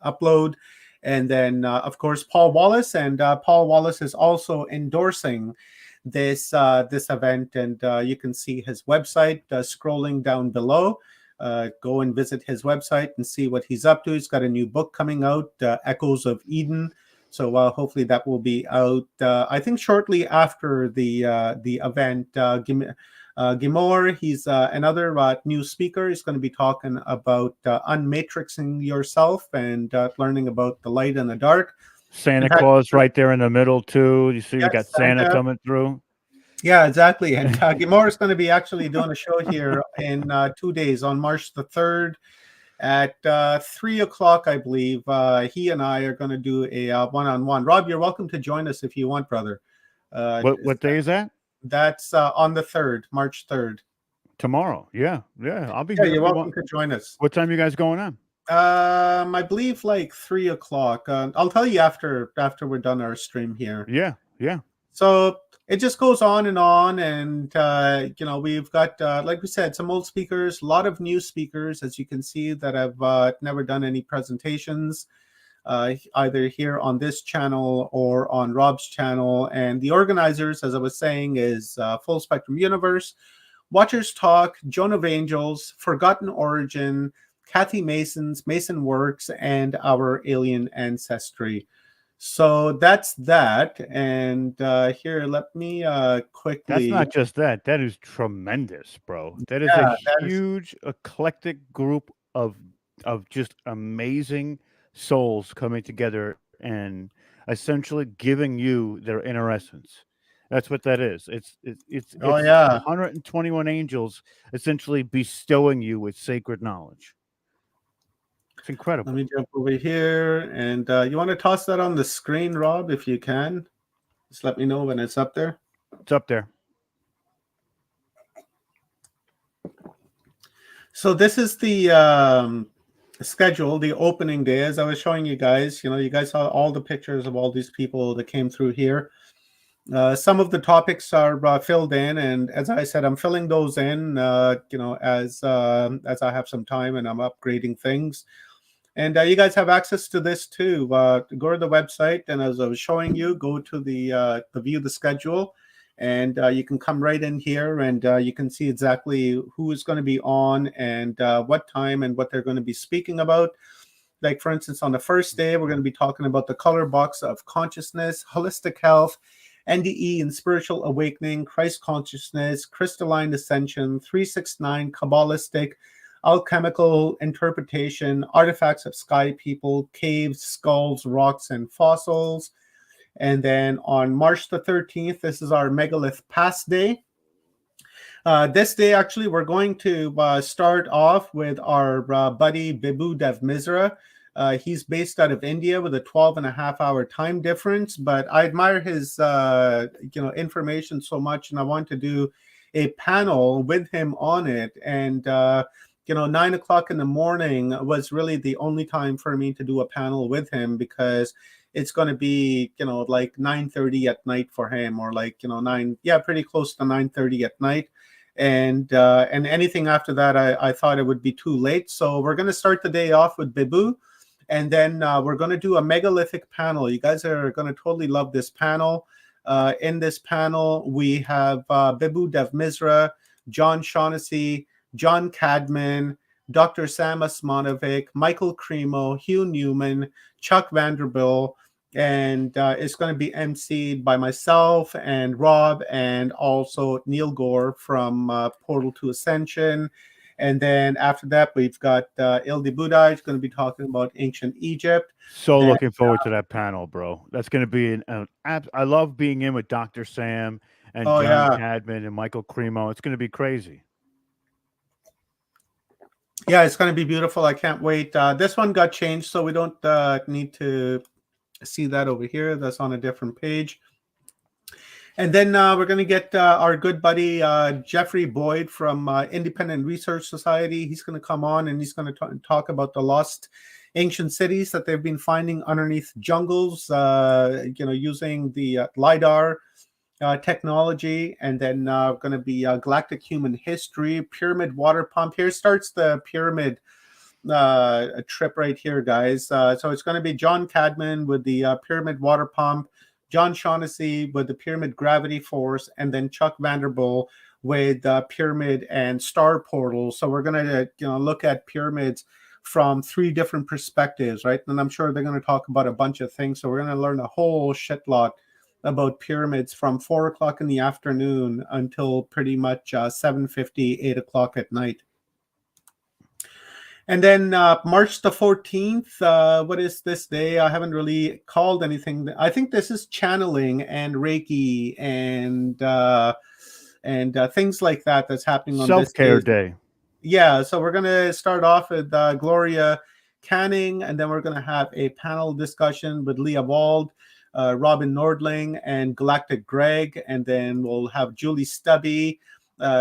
upload. And then, of course, Paul Wallace. And Paul Wallace is also endorsing this event. And you can see his website scrolling down below. Go and visit his website and see what he's up to. He's got a new book coming out, Echoes of Eden. So hopefully that will be out. I think shortly after the event. Gimor, he's another new speaker. He's going to be talking about unmatrixing yourself and learning about the light and the dark. In Santa fact, Claus right there in the middle too. You see, we got yes, Santa Santa. coming through. Yeah, exactly. And Gimor is going to be actually doing a show here in 2 days on March the 3rd at 3 o'clock, I believe. He and I are going to do a one-on-one. Rob, you're welcome to join us if you want, brother. What day is that? That's on the 3rd, March 3rd. Tomorrow. Yeah, yeah. I'll be Yeah, here you're if you welcome want. to join us. What time you guys going on? I believe like 3 o'clock. I'll tell you after we're done our stream here. Yeah, yeah. So it just goes on, and we've got like we said, some old speakers, a lot of new speakers, as you can see, that have never done any presentations, either here on this channel or on Rob's channel. And the organizers, as I was saying, is Full Spectrum Universe, Watchers Talk, Joan of Angels, Forgotten Origin, Kathy Mason's Mason Works, and Our Alien Ancestry. So that's that. And here, let me That's quickly. not just that. That is tremendous, bro. That is a Yeah, that is. huge eclectic group of just amazing souls coming together and essentially giving you their inner essence. That's what that is. Oh It's yeah. 121 angels essentially bestowing you with sacred knowledge. It's Let incredible. me jump over here, and you want to toss that on the screen, Rob, if you can. Just let me know when it's up there. It's up there. So this is the schedule, the opening day, as I was showing you guys. You guys saw all the pictures of all these people that came through here. Some of the topics are filled in, and as I said, I'm filling those in. As I have some time and I'm upgrading things. And you guys have access to this too. Go to the website, and as I was showing you, go to the view the schedule, and you can come right in here, and you can see exactly who is going to be on and what time and what they're going to be speaking about. Like, for instance, on the first day, we're going to be talking about the color box of consciousness, holistic health, NDE and spiritual awakening, Christ consciousness, crystalline ascension, 369, Kabbalistic, alchemical interpretation, artifacts of sky people, caves, skulls, rocks, and fossils. And then on March the 13th, this is our Megalith Pass Day. This day, actually, we're going to start off with our buddy Bibu Dev Misra. He's based out of India with a 12.5 hour time difference, but I admire his information so much, and I want to do a panel with him on it. And 9 o'clock in the morning was really the only time for me to do a panel with him, because it's going to be like 9:30 at night for him, or like 9, pretty close to 9:30 at night. And anything after that, I thought it would be too late. So we're going to start the day off with Bibu, and then we're going to do a megalithic panel. You guys are going to totally love this panel. In this panel, we have Bibu Dev Misra, John Shaughnessy, John Cadman, Dr. Sam Osmanovic, Michael Cremo, Hugh Newman, Chuck Vanderbilt, and it's going to be emceed by myself and Rob, and also Neil Gore from Portal to Ascension. And then after that, we've got Ildi Budai. He's going to be talking about ancient Egypt. So And looking forward to that panel, bro. That's going to be I love being in with Dr. Sam and oh John yeah, Cadman and Michael Cremo. It's going to be crazy. yeah, it's going to be beautiful. I can't wait. This one got changed, so we don't need to see that over here. That's on a different page. And then we're going to get our good buddy Jeffrey Boyd from Independent Research Society. He's going to come on, and he's going to talk about the lost ancient cities that they've been finding underneath jungles, using the LIDAR technology. And then going to be galactic human history, pyramid water pump. Here starts the pyramid trip right here, guys. So it's going to be John Cadman with the pyramid water pump, John Shaughnessy with the pyramid gravity force, and then Chuck Vanderbilt with pyramid and star portals. So we're going to look at pyramids from three different perspectives, right? And I'm sure they're going to talk about a bunch of things. So we're going to learn a whole shit lot about pyramids from 4 o'clock in the afternoon until pretty much 7:50, 8 o'clock at night. And then March the 14th, what is this day? I haven't really called anything. I think this is channeling and Reiki and things like that that's happening on this Self-care day. day. Yeah, so we're going to start off with Gloria Canning, and then we're going to have a panel discussion with Leah Wald, Robin Nordling, and Galactic Greg, and then we'll have Julie Stubby.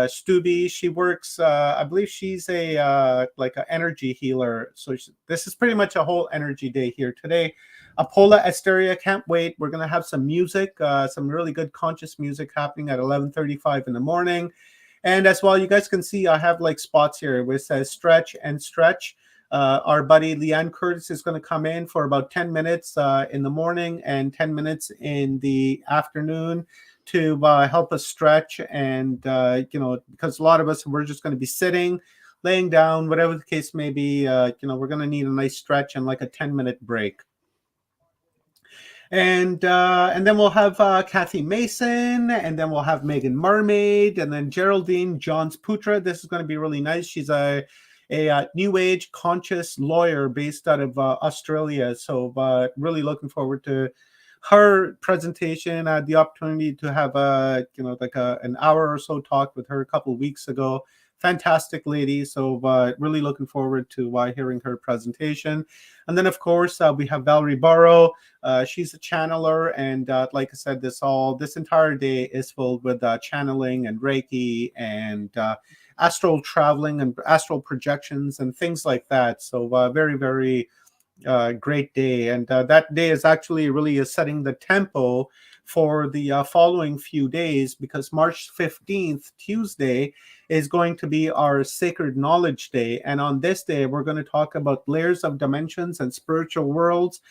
She works, I believe she's a like an energy healer. So this is pretty much a whole energy day here today. Apola Asteria, can't wait. We're going to have some music, some really good conscious music happening at 11:35 in the morning. And as well, you guys can see I have like spots here where it says stretch and stretch. Our buddy Leanne Curtis is going to come in for about 10 minutes in the morning and 10 minutes in the afternoon to help us stretch. And, because a lot of us, we're just going to be sitting, laying down, whatever the case may be, we're going to need a nice stretch and like a 10-minute break. And then we'll have Kathy Mason, and then we'll have Megan Mermaid, and then Geraldine Johns Putra. This is going to be really nice. She's a new age conscious lawyer based out of Australia. So really looking forward to her presentation. I had the opportunity to have an hour or so talk with her a couple of weeks ago. Fantastic lady. So really looking forward to hearing her presentation. And then, of course, we have Valerie Burrow. She's a channeler. And like I said, this entire day is filled with channeling and Reiki and astral traveling and astral projections and things like that. So very, very great day. And that day is actually really setting the tempo for the following few days, because March 15th, Tuesday, is going to be our Sacred Knowledge Day. And on this day, we're going to talk about layers of dimensions and spiritual worlds,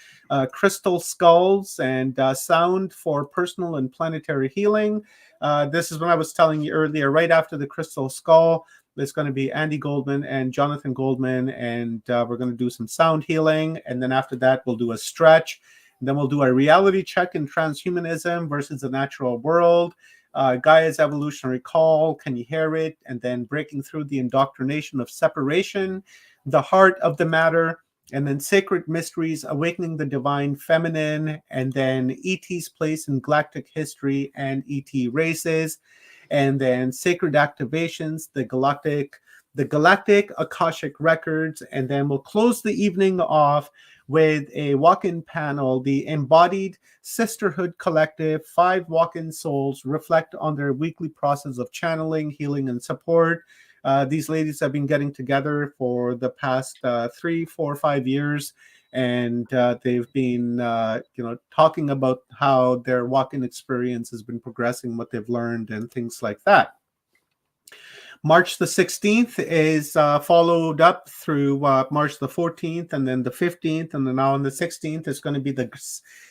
crystal skulls, and sound for personal and planetary healing. This is what I was telling you earlier, right after the crystal skull. It's going to be Andy Goldman and Jonathan Goldman, and we're going to do some sound healing. And then after that, we'll do a stretch. And then we'll do a reality check in transhumanism versus the natural world. Gaia's evolutionary call, can you hear it? And then breaking through the indoctrination of separation, the heart of the matter, and then sacred mysteries, awakening the divine feminine, and then ET's place in galactic history and ET races, and then sacred activations, the galactic Akashic records, and then we'll close the evening off with a walk-in panel. The Embodied Sisterhood Collective, 5 walk-in souls, reflect on their weekly process of channeling, healing, and support. These ladies have been getting together for the past 3, 4, 5 years, and they've been talking about how their walk-in experience has been progressing, what they've learned, and things like that. March the 16th is followed up through March the 14th, and then the 15th, and then now on the 16th is going to be the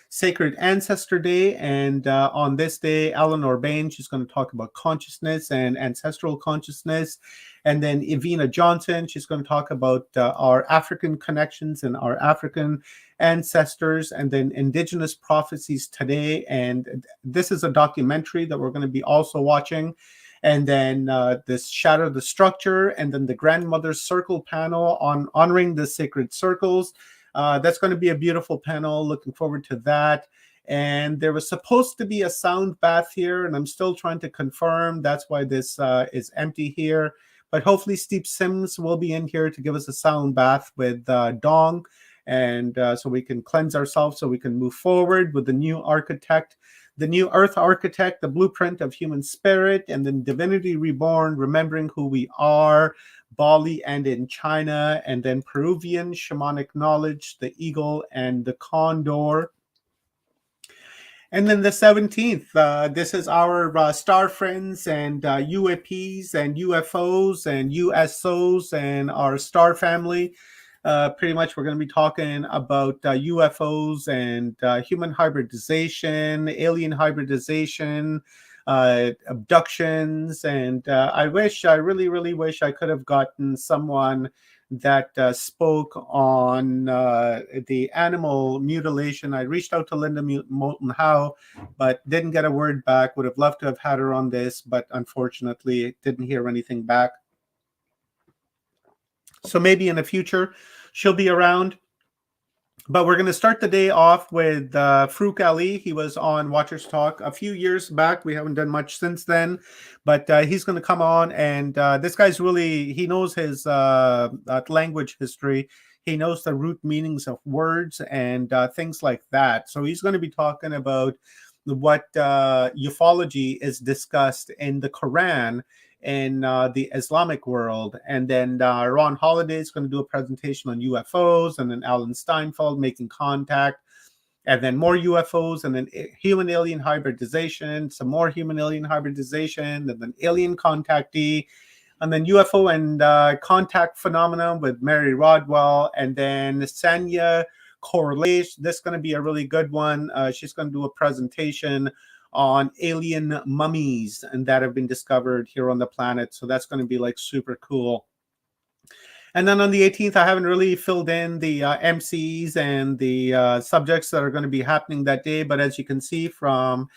Sacred Ancestor Day. And on this day, Eleanor Bain, she's going to talk about consciousness and ancestral consciousness. And then Evina Johnson, she's going to talk about our African connections and our African ancestors, and then Indigenous Prophecies Today. And this is a documentary that we're going to be also watching. And then this Shatter the Structure, and then the Grandmother's Circle panel on honoring the sacred circles. That's going to be a beautiful panel. Looking forward to that. And there was supposed to be a sound bath here, and I'm still trying to confirm. That's why this is empty here. But hopefully Steve Sims will be in here to give us a sound bath with Dong, and so we can cleanse ourselves, so we can move forward with the new architect, the new Earth architect, the blueprint of human spirit, and then Divinity Reborn, remembering who we are, Bali and in China, and then Peruvian shamanic knowledge, the eagle and the condor. And then the 17th, this is our star friends and UAPs and UFOs and USOs and our star family. Pretty much we're going to be talking about UFOs and human hybridization, alien hybridization, abductions. And I really, really wish I could have gotten someone that spoke on the animal mutilation. I reached out to Linda Moulton Howe, but didn't get a word back. Would have loved to have had her on this, but unfortunately didn't hear anything back. So maybe in the future she'll be around. But we're going to start the day off with Farouk Ali. He was on Watchers Talk a few years back. We haven't done much since then, but he's going to come on. And this guy's really, he knows his language history. He knows the root meanings of words and things like that. So he's going to be talking about what ufology is discussed in the Quran in the Islamic world. And then Ron Holiday is going to do a presentation on UFOs, and then Alan Steinfeld making contact, and then more UFOs, and then human alien hybridization, some more human alien hybridization, and then alien contactee, and then UFO and contact phenomenon with Mary Rodwell, and then Sanya Correlation. This is going to be a really good one. She's going to do a presentation on alien mummies and that have been discovered here on the planet. So that's going to be like super cool. And then on the 18th, I haven't really filled in the MCs and the subjects that are going to be happening that day. But as you can see from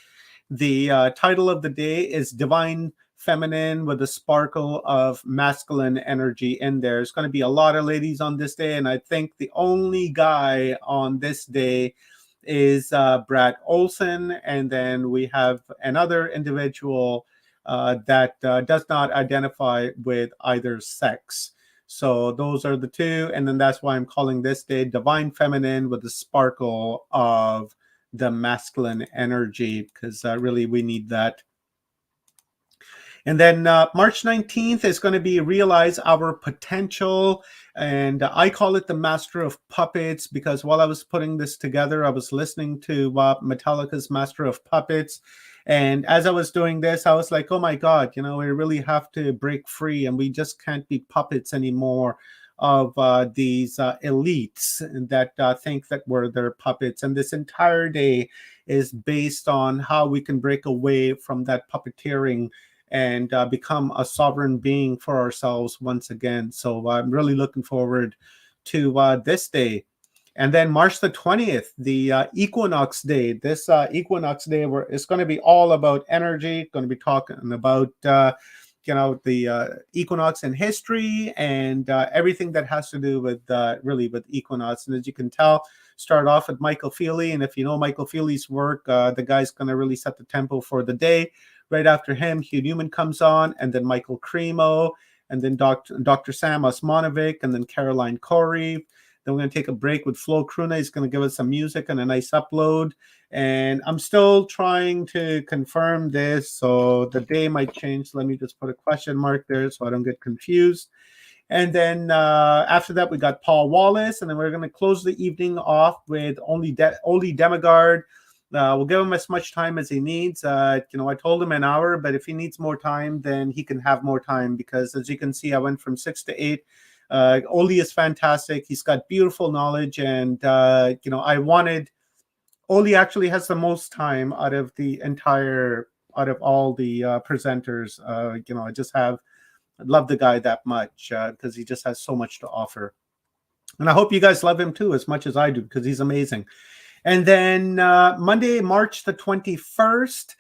the title of the day is Divine Feminine with a sparkle of masculine energy in there. There's going to be a lot of ladies on this day. And I think the only guy on this day is Brad Olson, and then we have another individual that does not identify with either sex. So those are the two, and then that's why I'm calling this day Divine Feminine with the sparkle of the masculine energy, because really we need that. And then March 19th is going to be Realize Our Potential. And I call it the Master of Puppets because while I was putting this together, I was listening to Metallica's Master of Puppets. And as I was doing this, I was like, oh my God, we really have to break free and we just can't be puppets anymore of these elites that think that we're their puppets. And this entire day is based on how we can break away from that puppeteering and become a sovereign being for ourselves once again. So I'm really looking forward to this day. And then March the 20th, the Equinox Day. This Equinox Day, it's going to be all about energy. Going to be talking about, the equinox in history and everything that has to do with really with equinox. And as you can tell, start off with Michael Feely. And if you know Michael Feely's work, the guy's going to really set the tempo for the day. Right after him, Hugh Newman comes on, and then Michael Cremo, and then Dr. Sam Osmanovic, and then Caroline Corey. Then we're going to take a break with Flo Cruna. He's going to give us some music and a nice upload. And I'm still trying to confirm this, so the day might change. Let me just put a question mark there so I don't get confused. And then after that, we got Paul Wallace, and then we're going to close the evening off with Oli Demigard. We'll give him as much time as he needs. I told him an hour, but if he needs more time, then he can have more time because, as you can see, I went from 6 to 8. Oli is fantastic. He's got beautiful knowledge, and I wanted. Oli actually has the most time out of all the presenters. I love the guy that much because he just has so much to offer, and I hope you guys love him too as much as I do because he's amazing. And then Monday, March the 21st,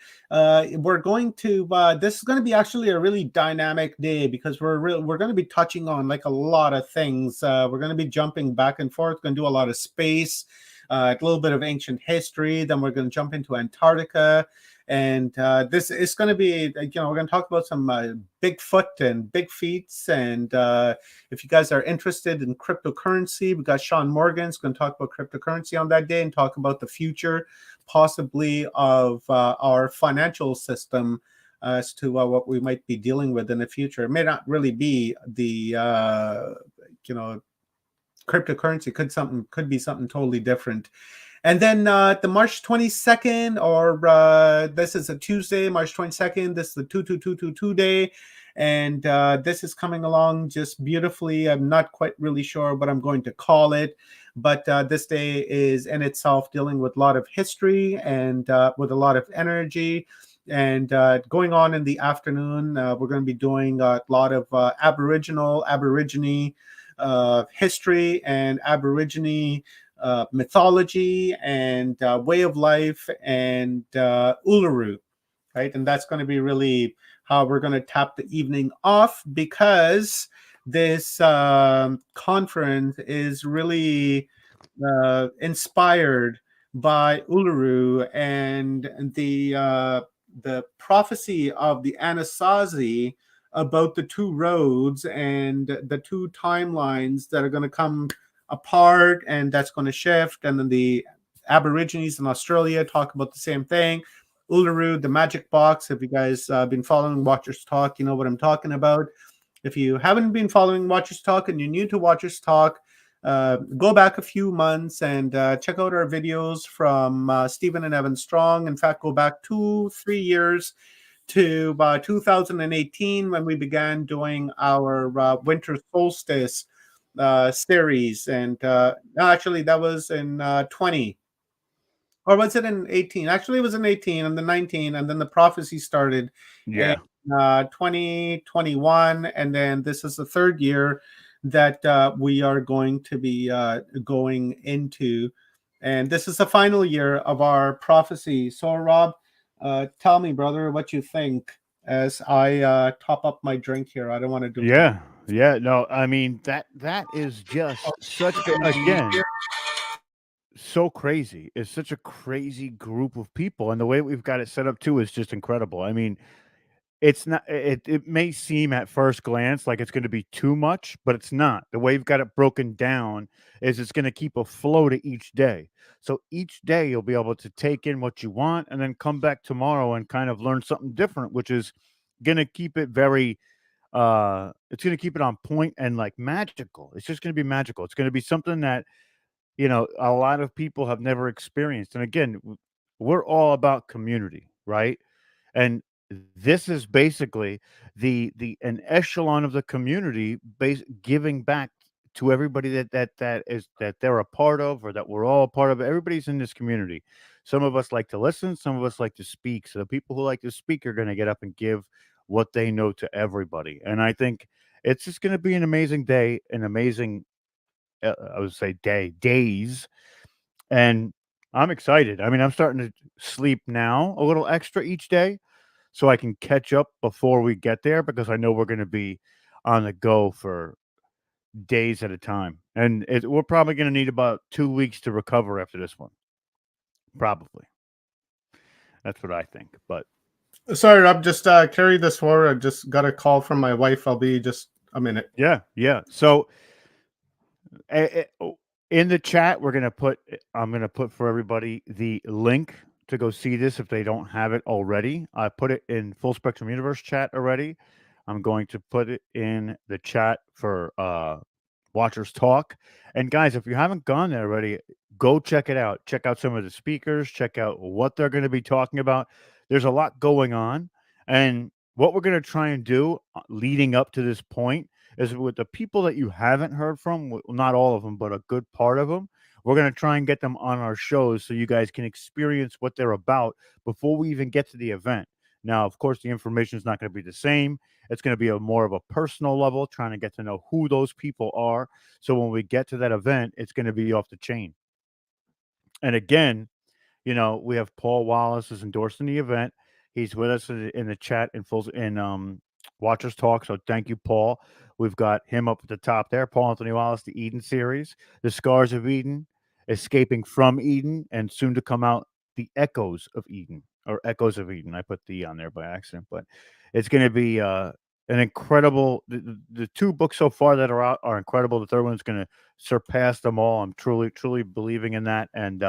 we're going to, this is going to be actually a really dynamic day because we're going to be touching on like a lot of things. We're going to be jumping back and forth, going to do a lot of space, a little bit of ancient history. Then we're going to jump into Antarctica. And this is going to be, we're going to talk about some Bigfoot and big feats. And if you guys are interested in cryptocurrency, we got Sean Morgan's going to talk about cryptocurrency on that day and talk about the future, possibly of our financial system as to what we might be dealing with in the future. It may not really be the, cryptocurrency could be something totally different. And then the March 22nd, or this is a Tuesday, March 22nd. This is the 22222 day. And this is coming along just beautifully. I'm not quite really sure what I'm going to call it. But this day is in itself dealing with a lot of history and with a lot of energy. And going on in the afternoon, we're going to be doing a lot of Aborigine history and Aborigine mythology and way of life and Uluru, right? And that's going to be really how we're going to tap the evening off, because this conference is really inspired by Uluru and the prophecy of the Anasazi about the two roads and the two timelines that are going to come apart, and that's going to shift. And then the Aborigines in Australia talk about the same thing. Uluru, the magic box. If you guys been following Watchers Talk, you know what I'm talking about. If you haven't been following Watchers Talk and you're new to Watchers Talk, go back a few months and check out our videos from Stephen and Evan Strong. In fact, go back 2-3 years to 2018 when we began doing our winter solstice series. And actually, that was in 20. Or was it in 18? Actually, it was in 18 and then 19, and then the prophecy started in Yeah. 2021. And then this is the third year that we are going to be going into. And this is the final year of our prophecy. So, Rob, tell me, brother, what you think as I top up my drink here. I don't want to do it. Yeah. Yeah. No, I mean that is just such again so crazy. It's such a crazy group of people, and the way we've got it set up too is just incredible. I mean, it's not it may seem at first glance like it's gonna be too much, but it's not. The way you've got it broken down is it's gonna keep a flow to each day. So each day you'll be able to take in what you want and then come back tomorrow and kind of learn something different, which is gonna keep it very it's gonna keep it on point and like magical. It's just gonna be magical. It's gonna be something that a lot of people have never experienced. And again, we're all about community, right? And this is basically the an echelon of the community giving back to everybody that they're a part of, or that we're all a part of. Everybody's in this community. Some of us like to listen, some of us like to speak. So the people who like to speak are going to get up and give what they know to everybody. And I think it's just going to be an amazing day, an amazing I would say days, and I'm excited. I mean, I'm starting to sleep now a little extra each day so I can catch up before we get there, because I know we're going to be on the go for days at a time. And we're probably going to need about 2 weeks to recover after this one. Probably. That's what I think. But Sorry, Rob, just carry this forward. I just got a call from my wife. I'll be just a minute. yeah, yeah. So in the chat, I'm gonna put for everybody the link to go see this if they don't have it already. I put it in Full Spectrum Universe chat already. I'm going to put it in the chat for Watchers Talk. And guys, if you haven't gone there already, go check it out. Check out some of the speakers, check out what they're going to be talking about. There's a lot going on. And what we're going to try and do leading up to this point is, with the people that you haven't heard from, not all of them, but a good part of them, we're going to try and get them on our shows so you guys can experience what they're about before we even get to the event. Now, of course, the information is not going to be the same. It's going to be a more of a personal level, trying to get to know who those people are. So when we get to that event, it's going to be off the chain. And again, we have Paul Wallace is endorsing the event. He's with us in the chat in Watchers Talk. So thank you, Paul. We've got him up at the top there. Paul Anthony Wallace, the Eden series, The Scars of Eden, Escaping from Eden, and soon to come out, The Echoes of Eden, or Echoes of Eden. I put the on there by accident, but it's going to be an incredible. The two books so far that are out are incredible. The third one's going to surpass them all. I'm truly believing in that, and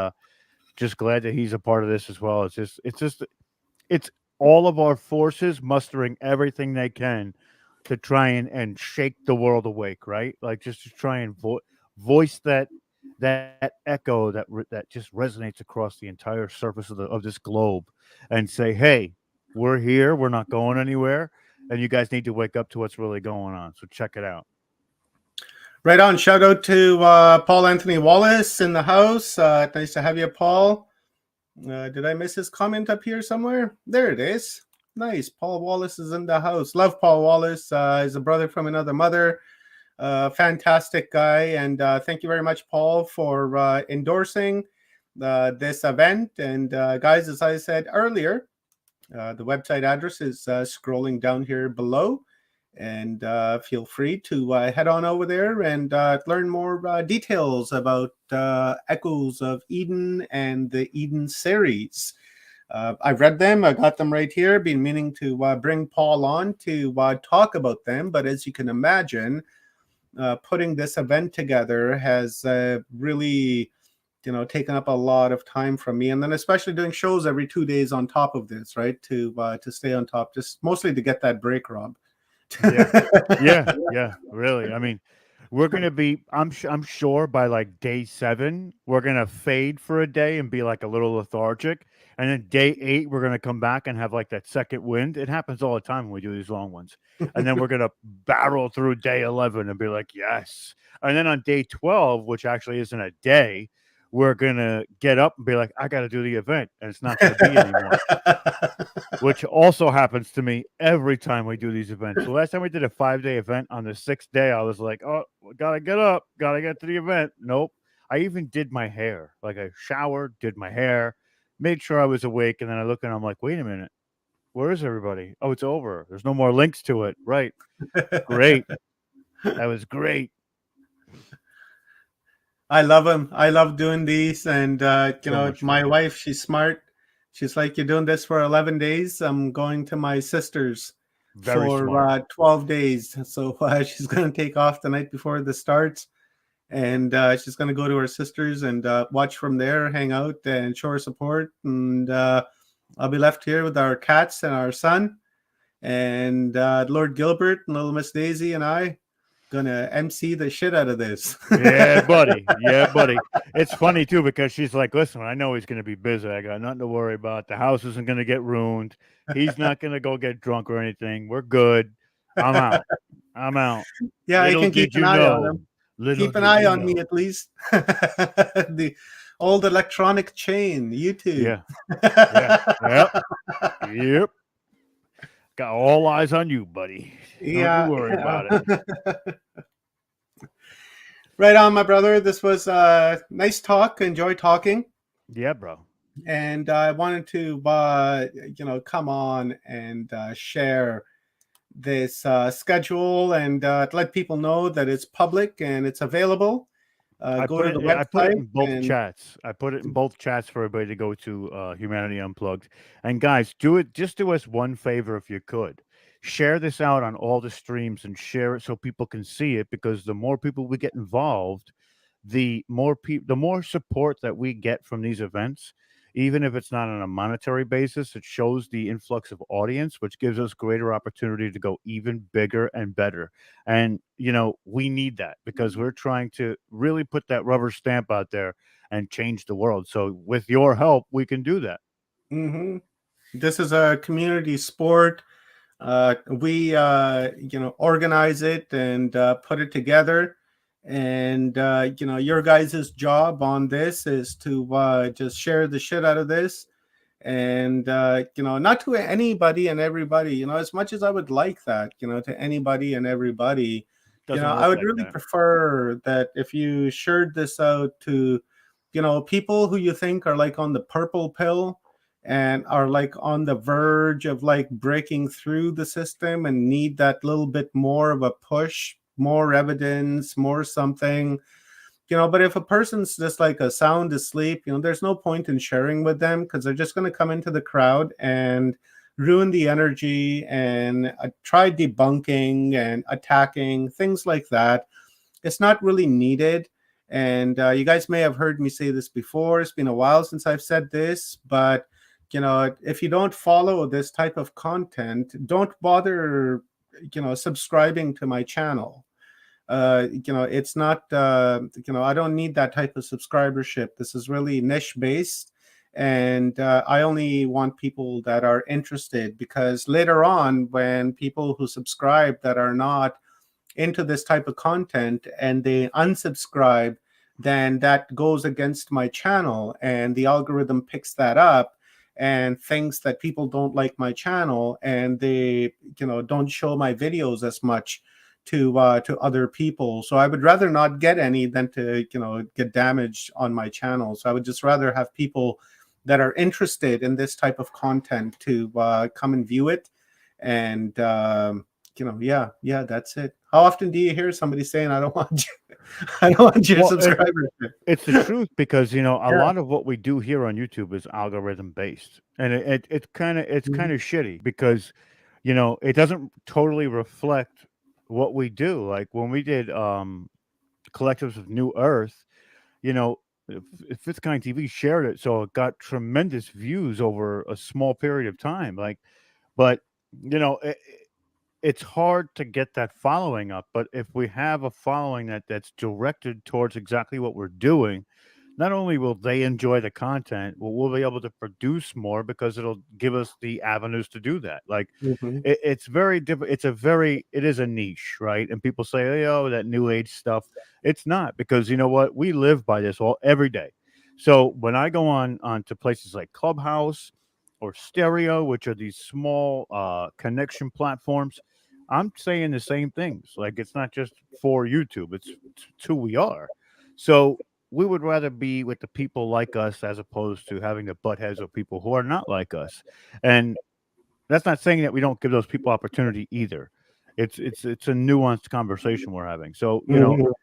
just glad that he's a part of this as well. It's all of our forces mustering everything they can to try and shake the world awake, right? Like, just to try and voice that echo that just resonates across the entire surface of this globe, and say, hey, we're here, we're not going anywhere, and you guys need to wake up to what's really going on. So check it out. Right on. Shout out to Paul Anthony Wallace in the house. Nice to have you, Paul. Did I miss his comment up here somewhere? There it is. Nice. Paul Wallace is in the house. Love Paul Wallace. He's a brother from another mother. Fantastic guy. And thank you very much, Paul, for endorsing this event. And guys, as I said earlier, the website address is scrolling down here below. And feel free to head on over there and learn more details about Echoes of Eden and the Eden series. I've read them. I got them right here. Been meaning to bring Paul on to talk about them. But as you can imagine, putting this event together has really taken up a lot of time from me, and then especially doing shows every 2 days on top of this, right? To stay on top, just mostly to get that break, Rob. Yeah. Yeah, really. I mean, we're gonna be. I'm sure by like day 7, we're gonna fade for a day and be like a little lethargic, and then day 8, we're gonna come back and have like that second wind. It happens all the time when we do these long ones, and then we're gonna barrel through day 11 and be like, yes. And then on day 12, which actually isn't a day, we're gonna get up and be like, I got to do the event, and it's not gonna be anymore, which also happens to me every time we do these events. The last time we did a 5-day event, on the 6th day, I was like, oh, gotta get up, gotta get to the event. Nope. I even did my hair. Like, I showered, did my hair, made sure I was awake, and then I look and I'm like, wait a minute, where is everybody? Oh, it's over. There's no more links to it. Right. Great. That was great. I love them. I love doing these, and So much my fun. wife, she's smart. She's like, "You're doing this for 11 days. I'm going to my sister's Very for smart. 12 days." So she's going to take off the night before this starts, and she's going to go to her sister's and watch from there, hang out, and show her support. And I'll be left here with our cats and our son, and Lord Gilbert and little Miss Daisy and I gonna MC the shit out of this. Yeah, buddy. Yeah, buddy. It's funny too because she's like, "Listen, I know he's going to be busy. I got nothing to worry about. The house isn't going to get ruined. He's not going to go get drunk or anything. We're good. I'm out. I'm out." Yeah, I Little can keep did an you eye on know. him. Little Keep an did eye you on me know. at least. The old electronic chain, YouTube. Yeah. Yeah. Yep. Yep. Got all eyes on you, buddy. Don't you Yeah, worry yeah. about it. Right on, my brother. This was a nice talk. Enjoy talking. Yeah, bro. And I wanted to, come on and share this schedule and let people know that it's public and it's available. Go to the I put it website in both and chats. I put it in both chats for everybody to go to Humanity Unplugged. And guys, do us one favor if you could. Share this out on all the streams and share it so people can see it, because the more people we get involved, the more support that we get from these events, even if it's not on a monetary basis. It shows the influx of audience, which gives us greater opportunity to go even bigger and better. And we need that because we're trying to really put that rubber stamp out there and change the world. So with your help, we can do that. mhm. This is a community sport. We organize it and put it together. And your guys' job on this is to just share the shit out of this. And not to anybody and everybody, as much as I would like that, to anybody and everybody, Doesn't I work would like really that. prefer that if you shared this out to people who you think are like on the purple pill and are like on the verge of like breaking through the system and need that little bit more of a push, more evidence, more something. But if a person's just like a sound asleep, there's no point in sharing with them because they're just going to come into the crowd and ruin the energy and try debunking and attacking, things like that. It's not really needed. And you guys may have heard me say this before. It's been a while since I've said this, but if you don't follow this type of content, don't bother, subscribing to my channel. It's not, I don't need that type of subscribership. This is really niche based. And I only want people that are interested, because later on, when people who subscribe that are not into this type of content and they unsubscribe, then that goes against my channel and the algorithm picks that up and thinks that people don't like my channel and they don't show my videos as much to other people. So I would rather not get any than to get damaged on my channel. So I would just rather have people that are interested in this type of content to come and view it. And yeah, that's it. How often do you hear somebody saying, "I don't want you, I don't want your Well, subscribers"? it's the truth because a Yeah. lot of what we do here on YouTube is algorithm based, and it's kind Mhm. of shitty because it doesn't totally reflect what we do. Like when we did collectives of New Earth, you know, Fifth Kind TV shared it, so it got tremendous views over a small period of time. Like, but you know, it's hard to get that following up. But if we have a following that's directed towards exactly what we're doing, not only will they enjoy the content, but we'll be able to produce more because it'll give us the avenues to do that. Like Mhm. it's very different. It is a niche, right? And people say, "Hey, oh, that new age stuff." It's not because you know what? We live by this all every day. So when I go on to places like Clubhouse or Stereo, which are these small connection platforms, I'm saying the same things. Like it's not just for YouTube; it's who we are. So we would rather be with the people like us as opposed to having to butt heads with people who are not like us. And that's not saying that we don't give those people opportunity either. It's a nuanced conversation we're having. So, Mhm.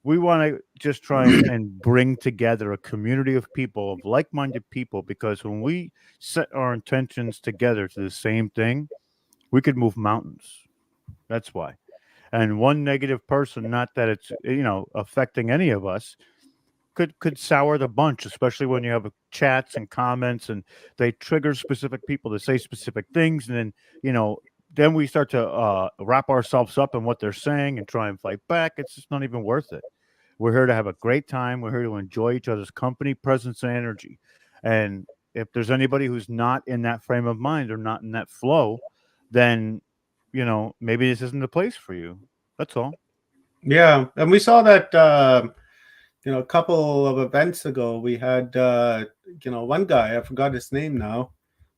we want to just try and bring together a community of people, of like-minded people, because when we set our intentions together to the same thing, we could move mountains. That's why. And one negative person, not that it's affecting any of us, could sour the bunch, especially when you have chats and comments, and they trigger specific people to say specific things, and then we start to wrap ourselves up in what they're saying and try and fight back. It's just not even worth it. We're here to have a great time. We're here to enjoy each other's company, presence, and energy. And if there's anybody who's not in that frame of mind or not in that flow, then maybe this isn't the place for you. That's all. Yeah, and we saw that a couple of events ago. We had one guy, I forgot his name now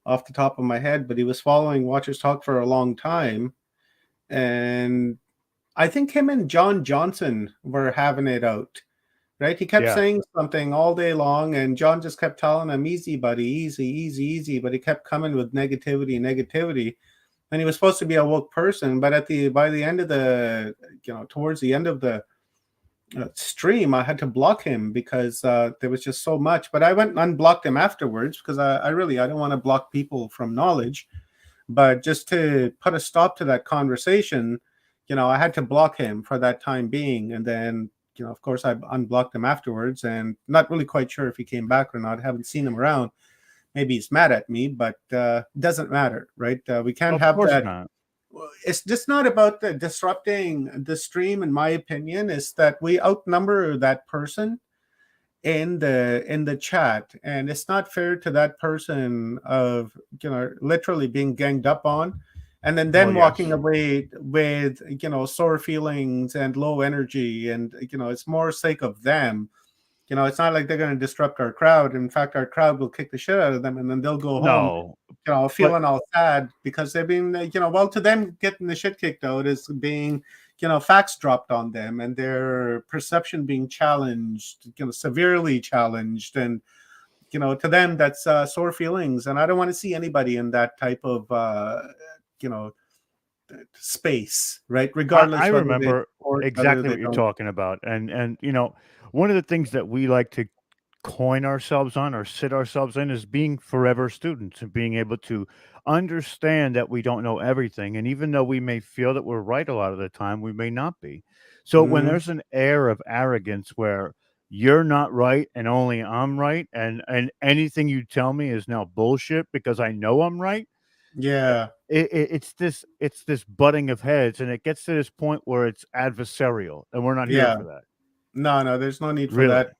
off the top of my head, but he was following Watchers Talk for a long time, and I think him and John Johnson were having it out. Right? He kept Yeah. saying something all day long, and John just kept telling him, "Easy, buddy, easy, easy, easy." But he kept coming with negativity, negativity. And he was supposed to be a woke person, but by the end of the towards the end of the stream, I had to block him because there was just so much. But I went and unblocked him afterwards because I don't want to block people from knowledge. But just to put a stop to that conversation, I had to block him for that time being. And then, of course, I unblocked him afterwards and not really quite sure if he came back or not. I haven't seen him around. Maybe he's mad at me, but doesn't matter, right? We can't Of have course that. not. It's just not about the disrupting the stream, in my opinion. Is that we outnumber that person in the chat, and it's not fair to that person of literally being ganged up on, and then Well, them walking yes. away with sore feelings and low energy, and it's more sake of them. It's not like they're going to disrupt our crowd. In fact, our crowd will kick the shit out of them, and then they'll go home No, but feeling all sad because they've been, well, to them, getting the shit kicked out is being, facts dropped on them and their perception being challenged, severely challenged. And, to them, that's sore feelings. And I don't want to see anybody in that type of, you know, space, right? I Regardless whether they remember or whether exactly they what you're don't. talking about, and one of the things that we like to coin ourselves on or sit ourselves in is being forever students and being able to understand that we don't know everything, and even though we may feel that we're right a lot of the time, we may not be. So when Mhm. there's an air of arrogance where you're not right and only I'm right, and anything you tell me is now bullshit because I know I'm right. Yeah. It's this butting of heads, and it gets to this point where it's adversarial, and we're not here Yeah. for that. No, there's no need for that. Really,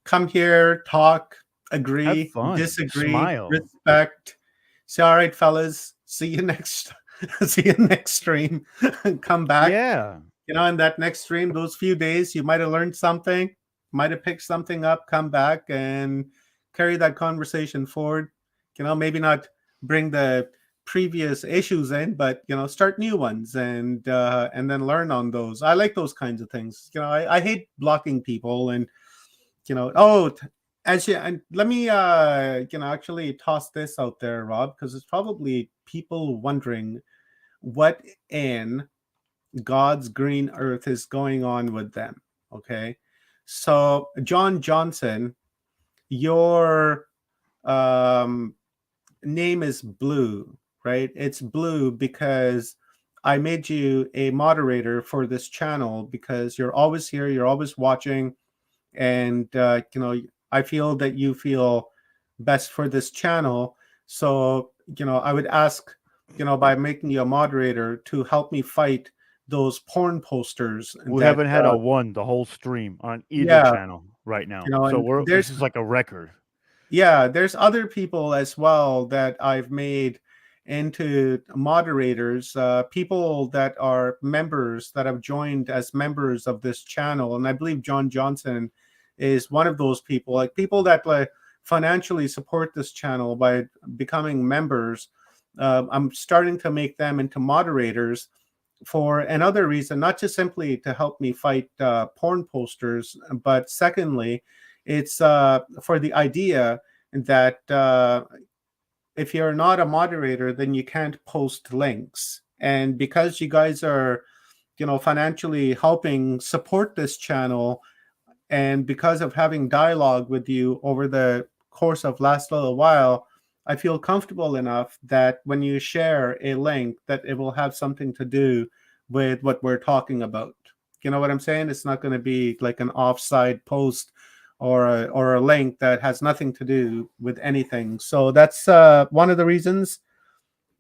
Come here, talk, have agree, fun, disagree, smile. respect. Say, all right, fellas, see you next see you next stream. Come back. Yeah, In that next stream, those few days, you might have learned something, might have picked something up, come back and carry that conversation forward. Maybe not bring the previous issues in, but start new ones, and then learn on those. I like those kinds of things. I hate blocking people, and oh, as you and let me actually toss this out there, Rob, because it's probably people wondering what in God's green earth is going on with them. Okay, so John Johnson, your um name is blue, right? It's blue because I made you a moderator for this channel because you're always here, you're always watching, and I feel that you feel best for this channel. So I would ask, by making you a moderator, to help me fight those porn posters We that haven't had a one the whole stream on either yeah, channel right now. So and we're this there's is like a record. yeah, there's other people as well that I've made into moderators, people that are members that have joined as members of this channel. And I believe John Johnson is one of those people, like people that like financially support this channel by becoming members. I'm starting to make them into moderators for another reason, not just simply to help me fight porn posters, but secondly, it's for the idea that if you're not a moderator, then you can't post links. And because you guys are, financially helping support this channel, and because of having dialogue with you over the course of last little while, I feel comfortable enough that when you share a link, that it will have something to do with what we're talking about. You know what I'm saying? It's not going to be like an offside post or a link that has nothing to do with anything. So that's one of the reasons,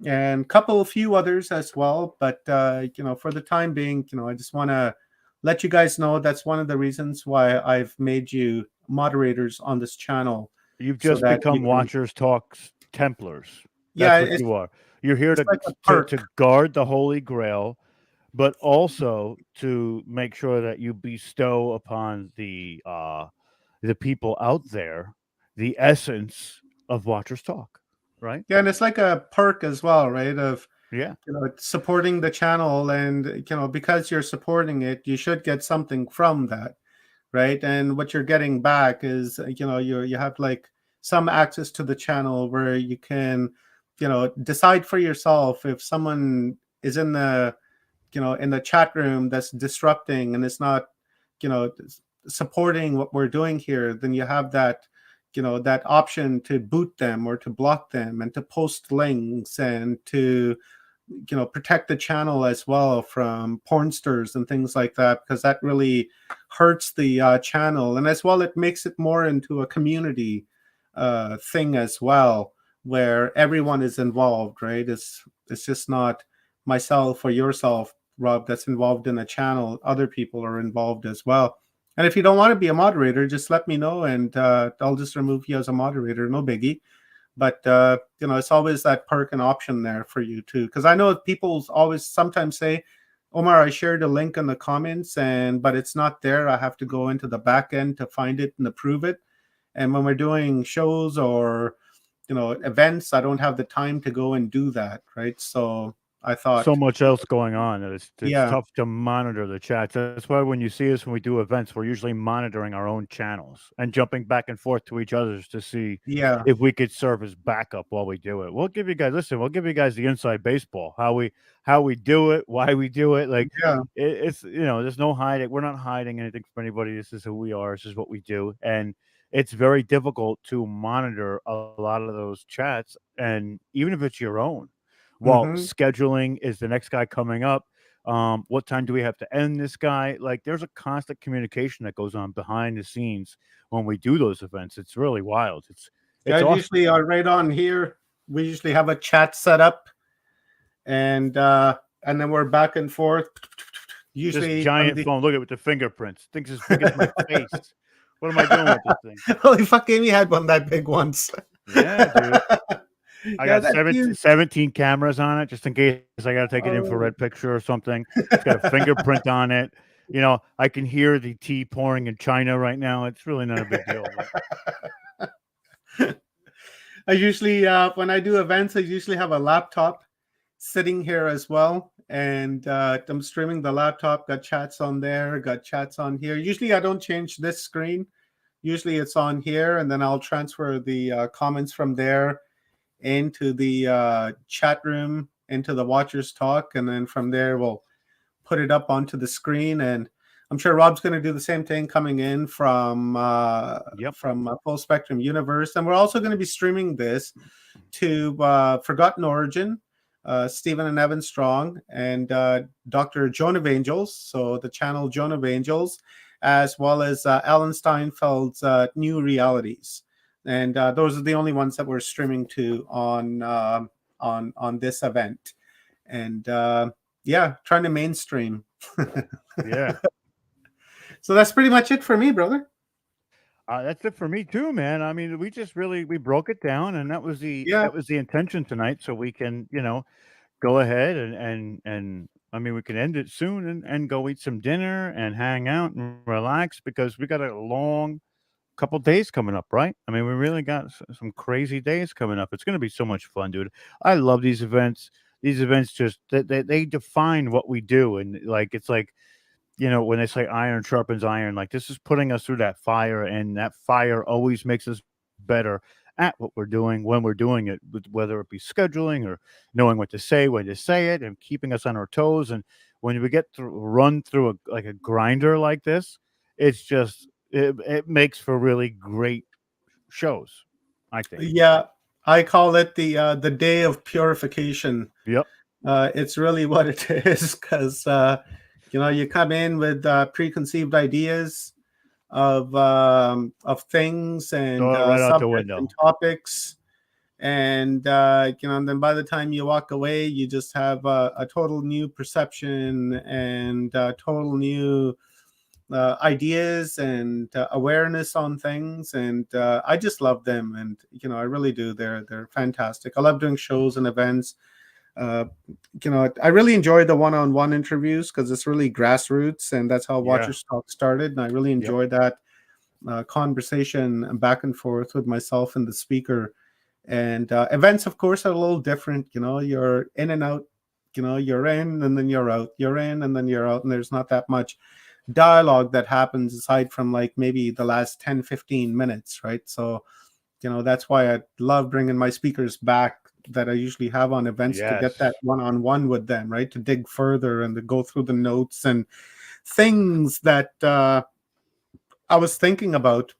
and a few others as well. But for the time being, I just want to let you guys know that's one of the reasons why I've made you moderators on this channel, You've so just that you become can. Watchers Talks Templars. Yeah, That's what you are. You're here it's to like a to perk. guard the Holy Grail, but also to make sure that you bestow upon the people out there the essence of Watchers Talk, right? Yeah, and it's like a perk as well, right? Of Yeah. supporting the channel, and because you're supporting it, you should get something from that, right? And what you're getting back is you have like some access to the channel where you can decide for yourself if someone is in the chat room that's disrupting and it's not you know supporting what we're doing here. Then you have that option to boot them or to block them and to post links and to protect the channel as well from pornsters and things like that, because that really hurts the channel. And as well, it makes it more into a community thing as well, where everyone is involved, right? It's just not myself or yourself, Rob, that's involved in a channel. Other people are involved as well. And if you don't want to be a moderator, just let me know, and I'll just remove you as a moderator. No biggie. But it's always that perk and option there for you too, because I know people always sometimes say, Omar, I shared a link in the comments, but it's not there. I have to go into the back end to find it and approve it. And when we're doing shows or events, I don't have the time to go and do that, right? So I So thought, much else going on that it's yeah, tough to monitor the chats. That's why when you see us when we do events, we're usually monitoring our own channels and jumping back and forth to each other's to see yeah, if we could serve as backup while we do it. We'll give you guys listen. We'll give you guys the inside baseball, how we do it, why we do it. Like yeah. it's there's no hiding. We're not hiding anything from anybody. This is who we are. This is what we do, and it's very difficult to monitor a lot of those chats, and even if it's your own while Mm-hmm. scheduling is the next guy coming up. What time do we have to end this guy? Like, there's a constant communication that goes on behind the scenes when we do those events. It's really wild. It's Guys awesome. usually are right on here. We usually have a chat set up, and then we're back and forth. This Usually on giant the phone. Look at it with the fingerprints. Thing's as big as my face. What am I doing with this thing? holy fuck, Amy had one that big once. Yeah, dude. I Yeah, got that's huge. 17 cameras on it just in case I got to take an Oh. infrared picture or something. It's got a fingerprint on it. I can hear the tea pouring in China right now. It's really not a big deal. But I usually, when I do events, I usually have a laptop sitting here as well. And I'm streaming the laptop, got chats on there, got chats on here. Usually I don't change this screen. Usually it's on here, and then I'll transfer the comments from there into the chat room, into the Watchers Talk. And then from there, we'll put it up onto the screen. And I'm sure Rob's going to do the same thing coming in Yep. from Full Spectrum Universe. And we're also going to be streaming this to Forgotten Origin, Stephen and Evan Strong, and Dr. Joan of Angels, so the channel Joan of Angels, as well as Alan Steinfeld's New Realities. And those are the only ones that we're streaming to on this event. And yeah, trying to mainstream. Yeah. So that's pretty much it for me, brother. That's it for me too, man. I mean, we broke it down, and Yeah. that was the intention tonight, so we can go ahead and I mean, we can end it soon and go eat some dinner and hang out and relax because we got a long couple days coming up, right? I mean, we really got some crazy days coming up. It's going to be so much fun, dude. I love these events. These events just they define what we do, and like it's like when they say iron sharpens iron, like this is putting us through that fire, and that fire always makes us better at what we're doing when we're doing it, whether it be scheduling or knowing what to say, when to say it, and keeping us on our toes. And when we get to run through like a grinder like this, it's just it makes for really great shows, I think. Yeah, I call it the day of purification. Yep. It's really what it is, because you come in with preconceived ideas of things and Throw it right out the subjects window. and topics, and and then by the time you walk away, you just have a total new perception and total new ideas and awareness on things. And I just love them, and I really do. They're fantastic. I love doing shows and events. uh, I really enjoy the one-on-one interviews because it's really grassroots, and that's how Yeah. Watchers Talk started. And I really Yep. enjoy that conversation back and forth with myself and the speaker. And events, of course, are a little different. You're in and out. You're in and then you're out. You're in and then you're out, and there's not that much dialogue that happens aside from like maybe the last 10-15 minutes, right? So that's why I love bringing my speakers back that I usually have on events, to get that Yes. one-on-one with them, right? To dig further and to go through the notes and things that I was thinking about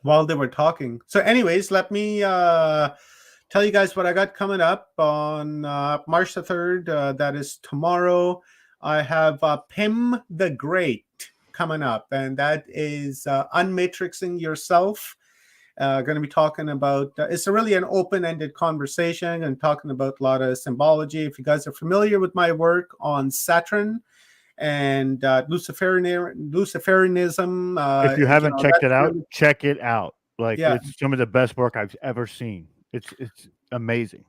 while they were talking. So anyways, let me tell you guys what I got coming up on March the 3rd. That is tomorrow. I have Pim the Great coming up, and that is unmatrixing yourself. Going to be talking about it's really an open-ended conversation and talking about a lot of symbology. If you guys are familiar with my work on Saturn and Luciferianism, If you haven't checked it that's out, really, check it out. Like yeah, it's some of the best work I've ever seen. It's amazing.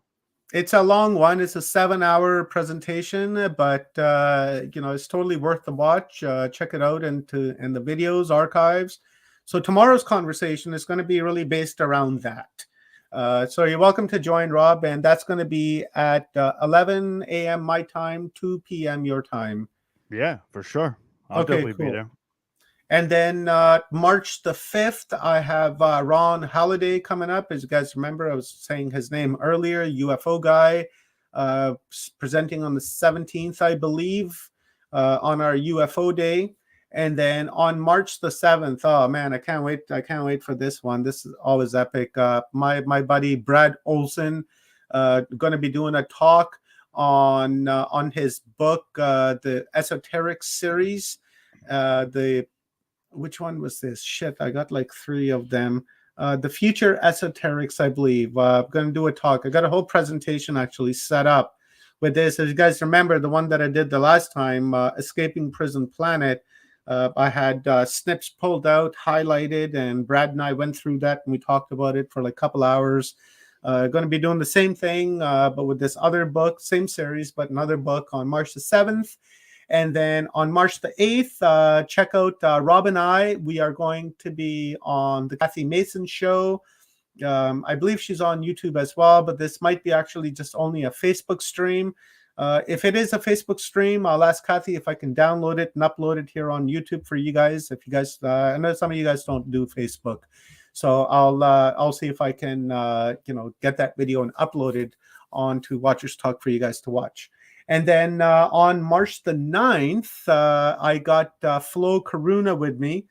it's a long one. It's a 7-hour presentation, but it's totally worth the watch. Check it out in the videos archives. So tomorrow's conversation is going to be really based around that. So you're welcome to join, Rob, and that's going to be at 11 a.m. my time, 2 p.m. your time. Yeah, for sure. I'll Okay, definitely be cool. there. And then March the 5th, I have Ron Halliday coming up. As you guys remember, I was saying his name earlier, UFO guy, presenting on the 17th, I believe, on our UFO day. And then on March the 7th, oh man, I can't wait. I can't wait for this one. This is always epic. My buddy Brad Olson going to be doing a talk on his book, the Esoteric series. The Which one was this? Shit, I got like three of them. The Future Esoterics, I believe. I'm going to do a talk. I got a whole presentation actually set up with this. As you guys remember, the one that I did the last time, Escaping Prison Planet, I had snips pulled out, highlighted, and Brad and I went through that and we talked about it for like a couple hours. Going to be doing the same thing, but with this other book, same series, but another book on March the 7th. And then on March the 8th, check out Rob and I. We are going to be on the Kathy Mason show. I believe she's on YouTube as well, but this might be actually just only a Facebook stream. If it is a Facebook stream, I'll ask Kathy if I can download it and upload it here on YouTube for you guys. If you guys, I know some of you guys don't do Facebook, so I'll see if I can get that video and upload it onto Watchers Talk for you guys to watch. And then on March the 9th, I got Flo Karuna with me.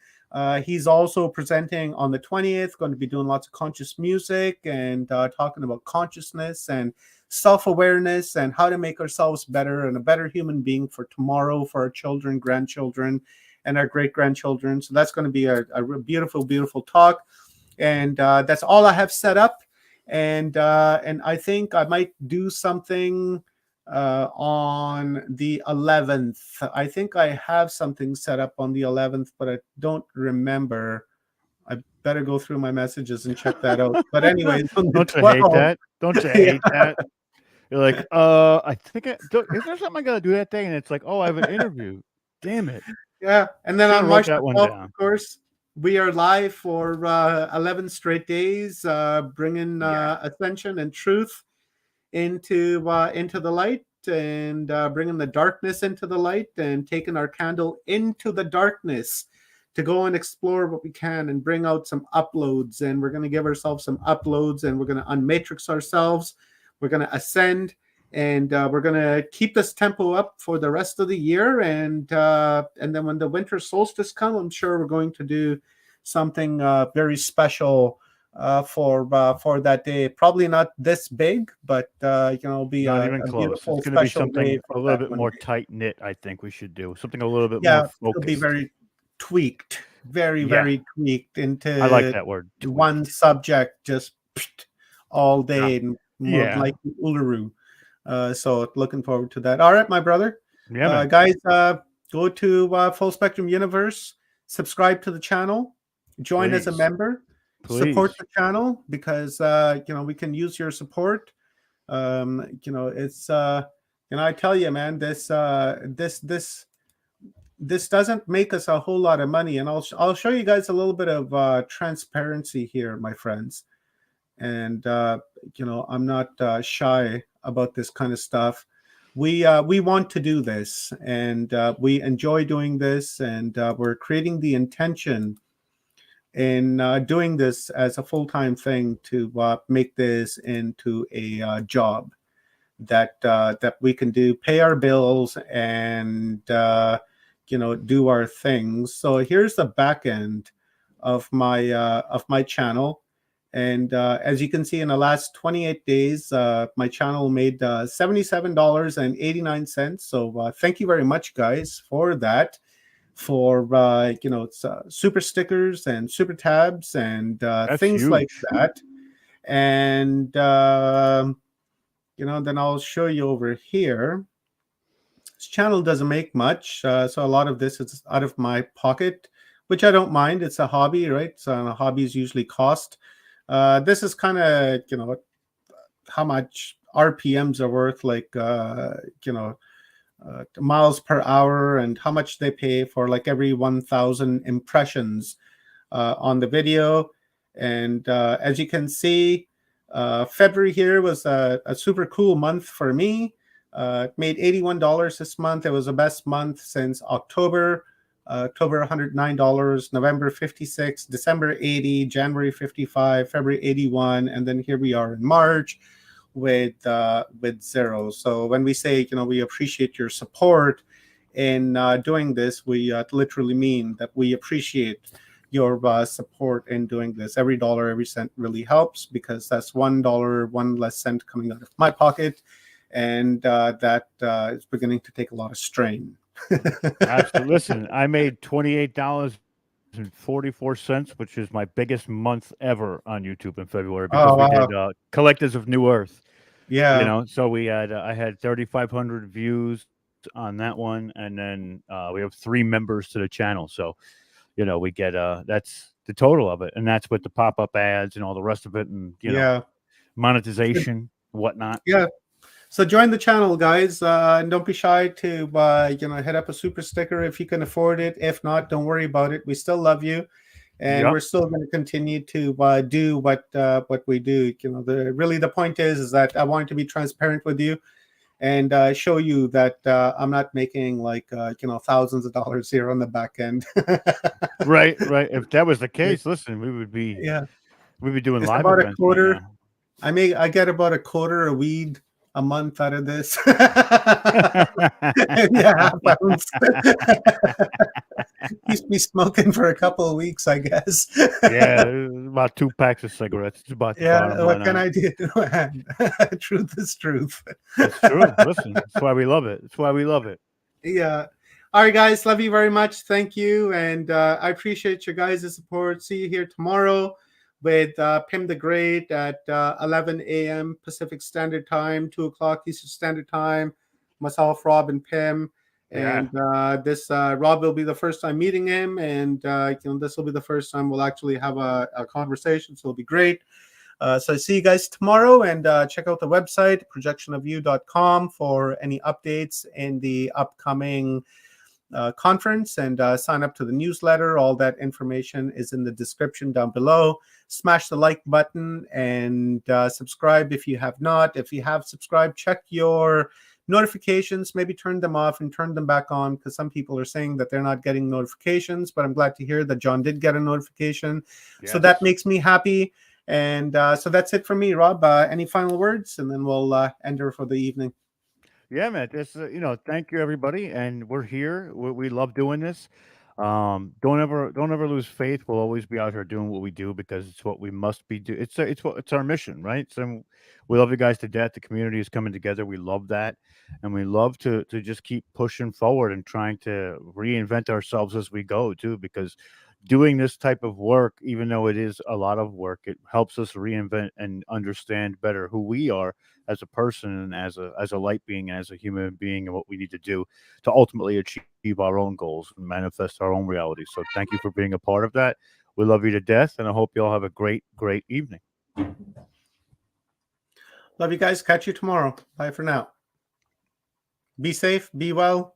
He's also presenting on the 20th, going to be doing lots of conscious music and talking about consciousness and self-awareness and how to make ourselves better and a better human being for tomorrow, for our children, grandchildren, and our great-grandchildren. So that's going to be a beautiful, beautiful talk. And that's all I have set up. And I think I might do something on the 11th. I think I have something set up on the 11th, but I don't remember. I better go through my messages and check that out. But anyways, on the Don't you hate 12th, that? Don't you hate that? You're like, I think is there something I gotta do that day? And it's like, oh, I have an interview. Damn it. yeah. And then Should've on wrote March that the one 12th, down. of course, we are live for 11 straight days, bringing ascension and truth into the light, and bringing the darkness into the light, and taking our candle into the darkness to go and explore what we can and bring out some uploads. And we're going to give ourselves some uploads, and we're going to unmatrix ourselves. We're going to ascend, and we're going to keep this tempo up for the rest of the year. And then when the winter solstice comes, I'm sure we're going to do something very special for that day. Probably not this big, but it'll be Not even close. beautiful It's going to be special day something for a little that bit one more day. tight knit. I think we should do something a little bit Yeah, more it'll be focused. very tweaked, very Yeah. very tweaked into I like that word. one tweaked. subject just all day, and more Yeah. like Uluru. So looking forward to that. All right, my brother. Yeah, man. Guys, go to Full Spectrum Universe, subscribe to the channel, join as a Please. member, support the channel, because we can use your support. It's I tell you, man, this doesn't make us a whole lot of money, and I'll show you guys a little bit of transparency here, my friends. And I'm not shy about this kind of stuff. We want to do this, and we enjoy doing this, and we're creating the intention in doing this as a full-time thing to make this into a job that we can do, pay our bills, and do our things. So here's the back end of my channel. And as you can see, in the last 28 days, my channel made $77.89. So thank you very much, guys, for that. For super stickers and super tabs and things huge. like that. And then I'll show you over here. This channel doesn't make much, so a lot of this is out of my pocket, which I don't mind. It's a hobby, right? So hobbies usually cost. This is kind of how much RPMs are worth, like miles per hour, and how much they pay for like every 1,000 impressions on the video. And as you can see, February here was a super cool month for me. Made $81 this month. It was the best month since October. October $109, November $56, December $80, January $55, February $81, and then here we are in March with zero. So when we say we appreciate your support in doing this, we literally mean that we appreciate your support in doing this. Every dollar, every cent really helps, because that's $1, one less cent coming out of my pocket, and that is beginning to take a lot of strain. Absolutely. Listen, I made $28.44, which is my biggest month ever on YouTube in February, because we did Collectors of New Earth. Yeah. So we had I had 3,500 views on that one, and then we have 3 members to the channel. So we get that's the total of it, and that's with the pop-up ads and all the rest of it, and monetization, whatnot. Yeah. So join the channel, guys, and don't be shy to head up a super sticker if you can afford it. If not, don't worry about it. We still love you, and Yep. we're still going to continue to do what we do. Really the point is that I want to be transparent with you and show you that I'm not making like thousands of dollars here on the back end. Right, right. If that was the case, listen, Yeah, we'd be doing it's live about a events right quarter. now. I get about a quarter a weed a month out of this. Yeah, half ounce. Keeps me smoking for a couple of weeks, I guess. Yeah, about 2 packs of cigarettes. It's about the Yeah, bottom what line can on it. I do, man? Truth is truth. It's true. Listen, that's why we love it. That's why we love it. Yeah. All right, guys. Love you very much. Thank you. And I appreciate your guys' support. See you here tomorrow with Pim the Great at 11 a.m. Pacific Standard Time, 2 o'clock Eastern Standard Time. Myself, Rob, and Pim. Yeah. And this Rob will be the first time meeting him. And this will be the first time we'll actually have a conversation. So it'll be great. So I see you guys tomorrow, and check out the website, projectionofview.com, for any updates in the upcoming conference, and sign up to the newsletter. All that information is in the description down below. Smash the like button and subscribe if you have not. If you have subscribed, check your notifications, maybe turn them off and turn them back on, because some people are saying that they're not getting notifications, but I'm glad to hear that John did get a notification. So Yes. that makes me happy. And so that's it for me, Rob. Any final words? And then we'll end her for the evening. Yeah, man. Just thank you everybody, and we're here. We love doing this. Don't ever lose faith. We'll always be out here doing what we do because it's what we must be do. It's our mission, right? So we love you guys to death. The community is coming together. We love that, and we love to just keep pushing forward and trying to reinvent ourselves as we go too. Because doing this type of work, even though it is a lot of work, it helps us reinvent and understand better who we are as a person and as a light being, as a human being, and what we need to do to ultimately achieve our own goals and manifest our own reality. So thank you for being a part of that. We love you to death, and I hope you all have a great, great evening. Love you guys. Catch you tomorrow. Bye for now. Be safe. Be well.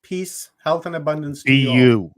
Peace, health, and abundance to Be you all. you.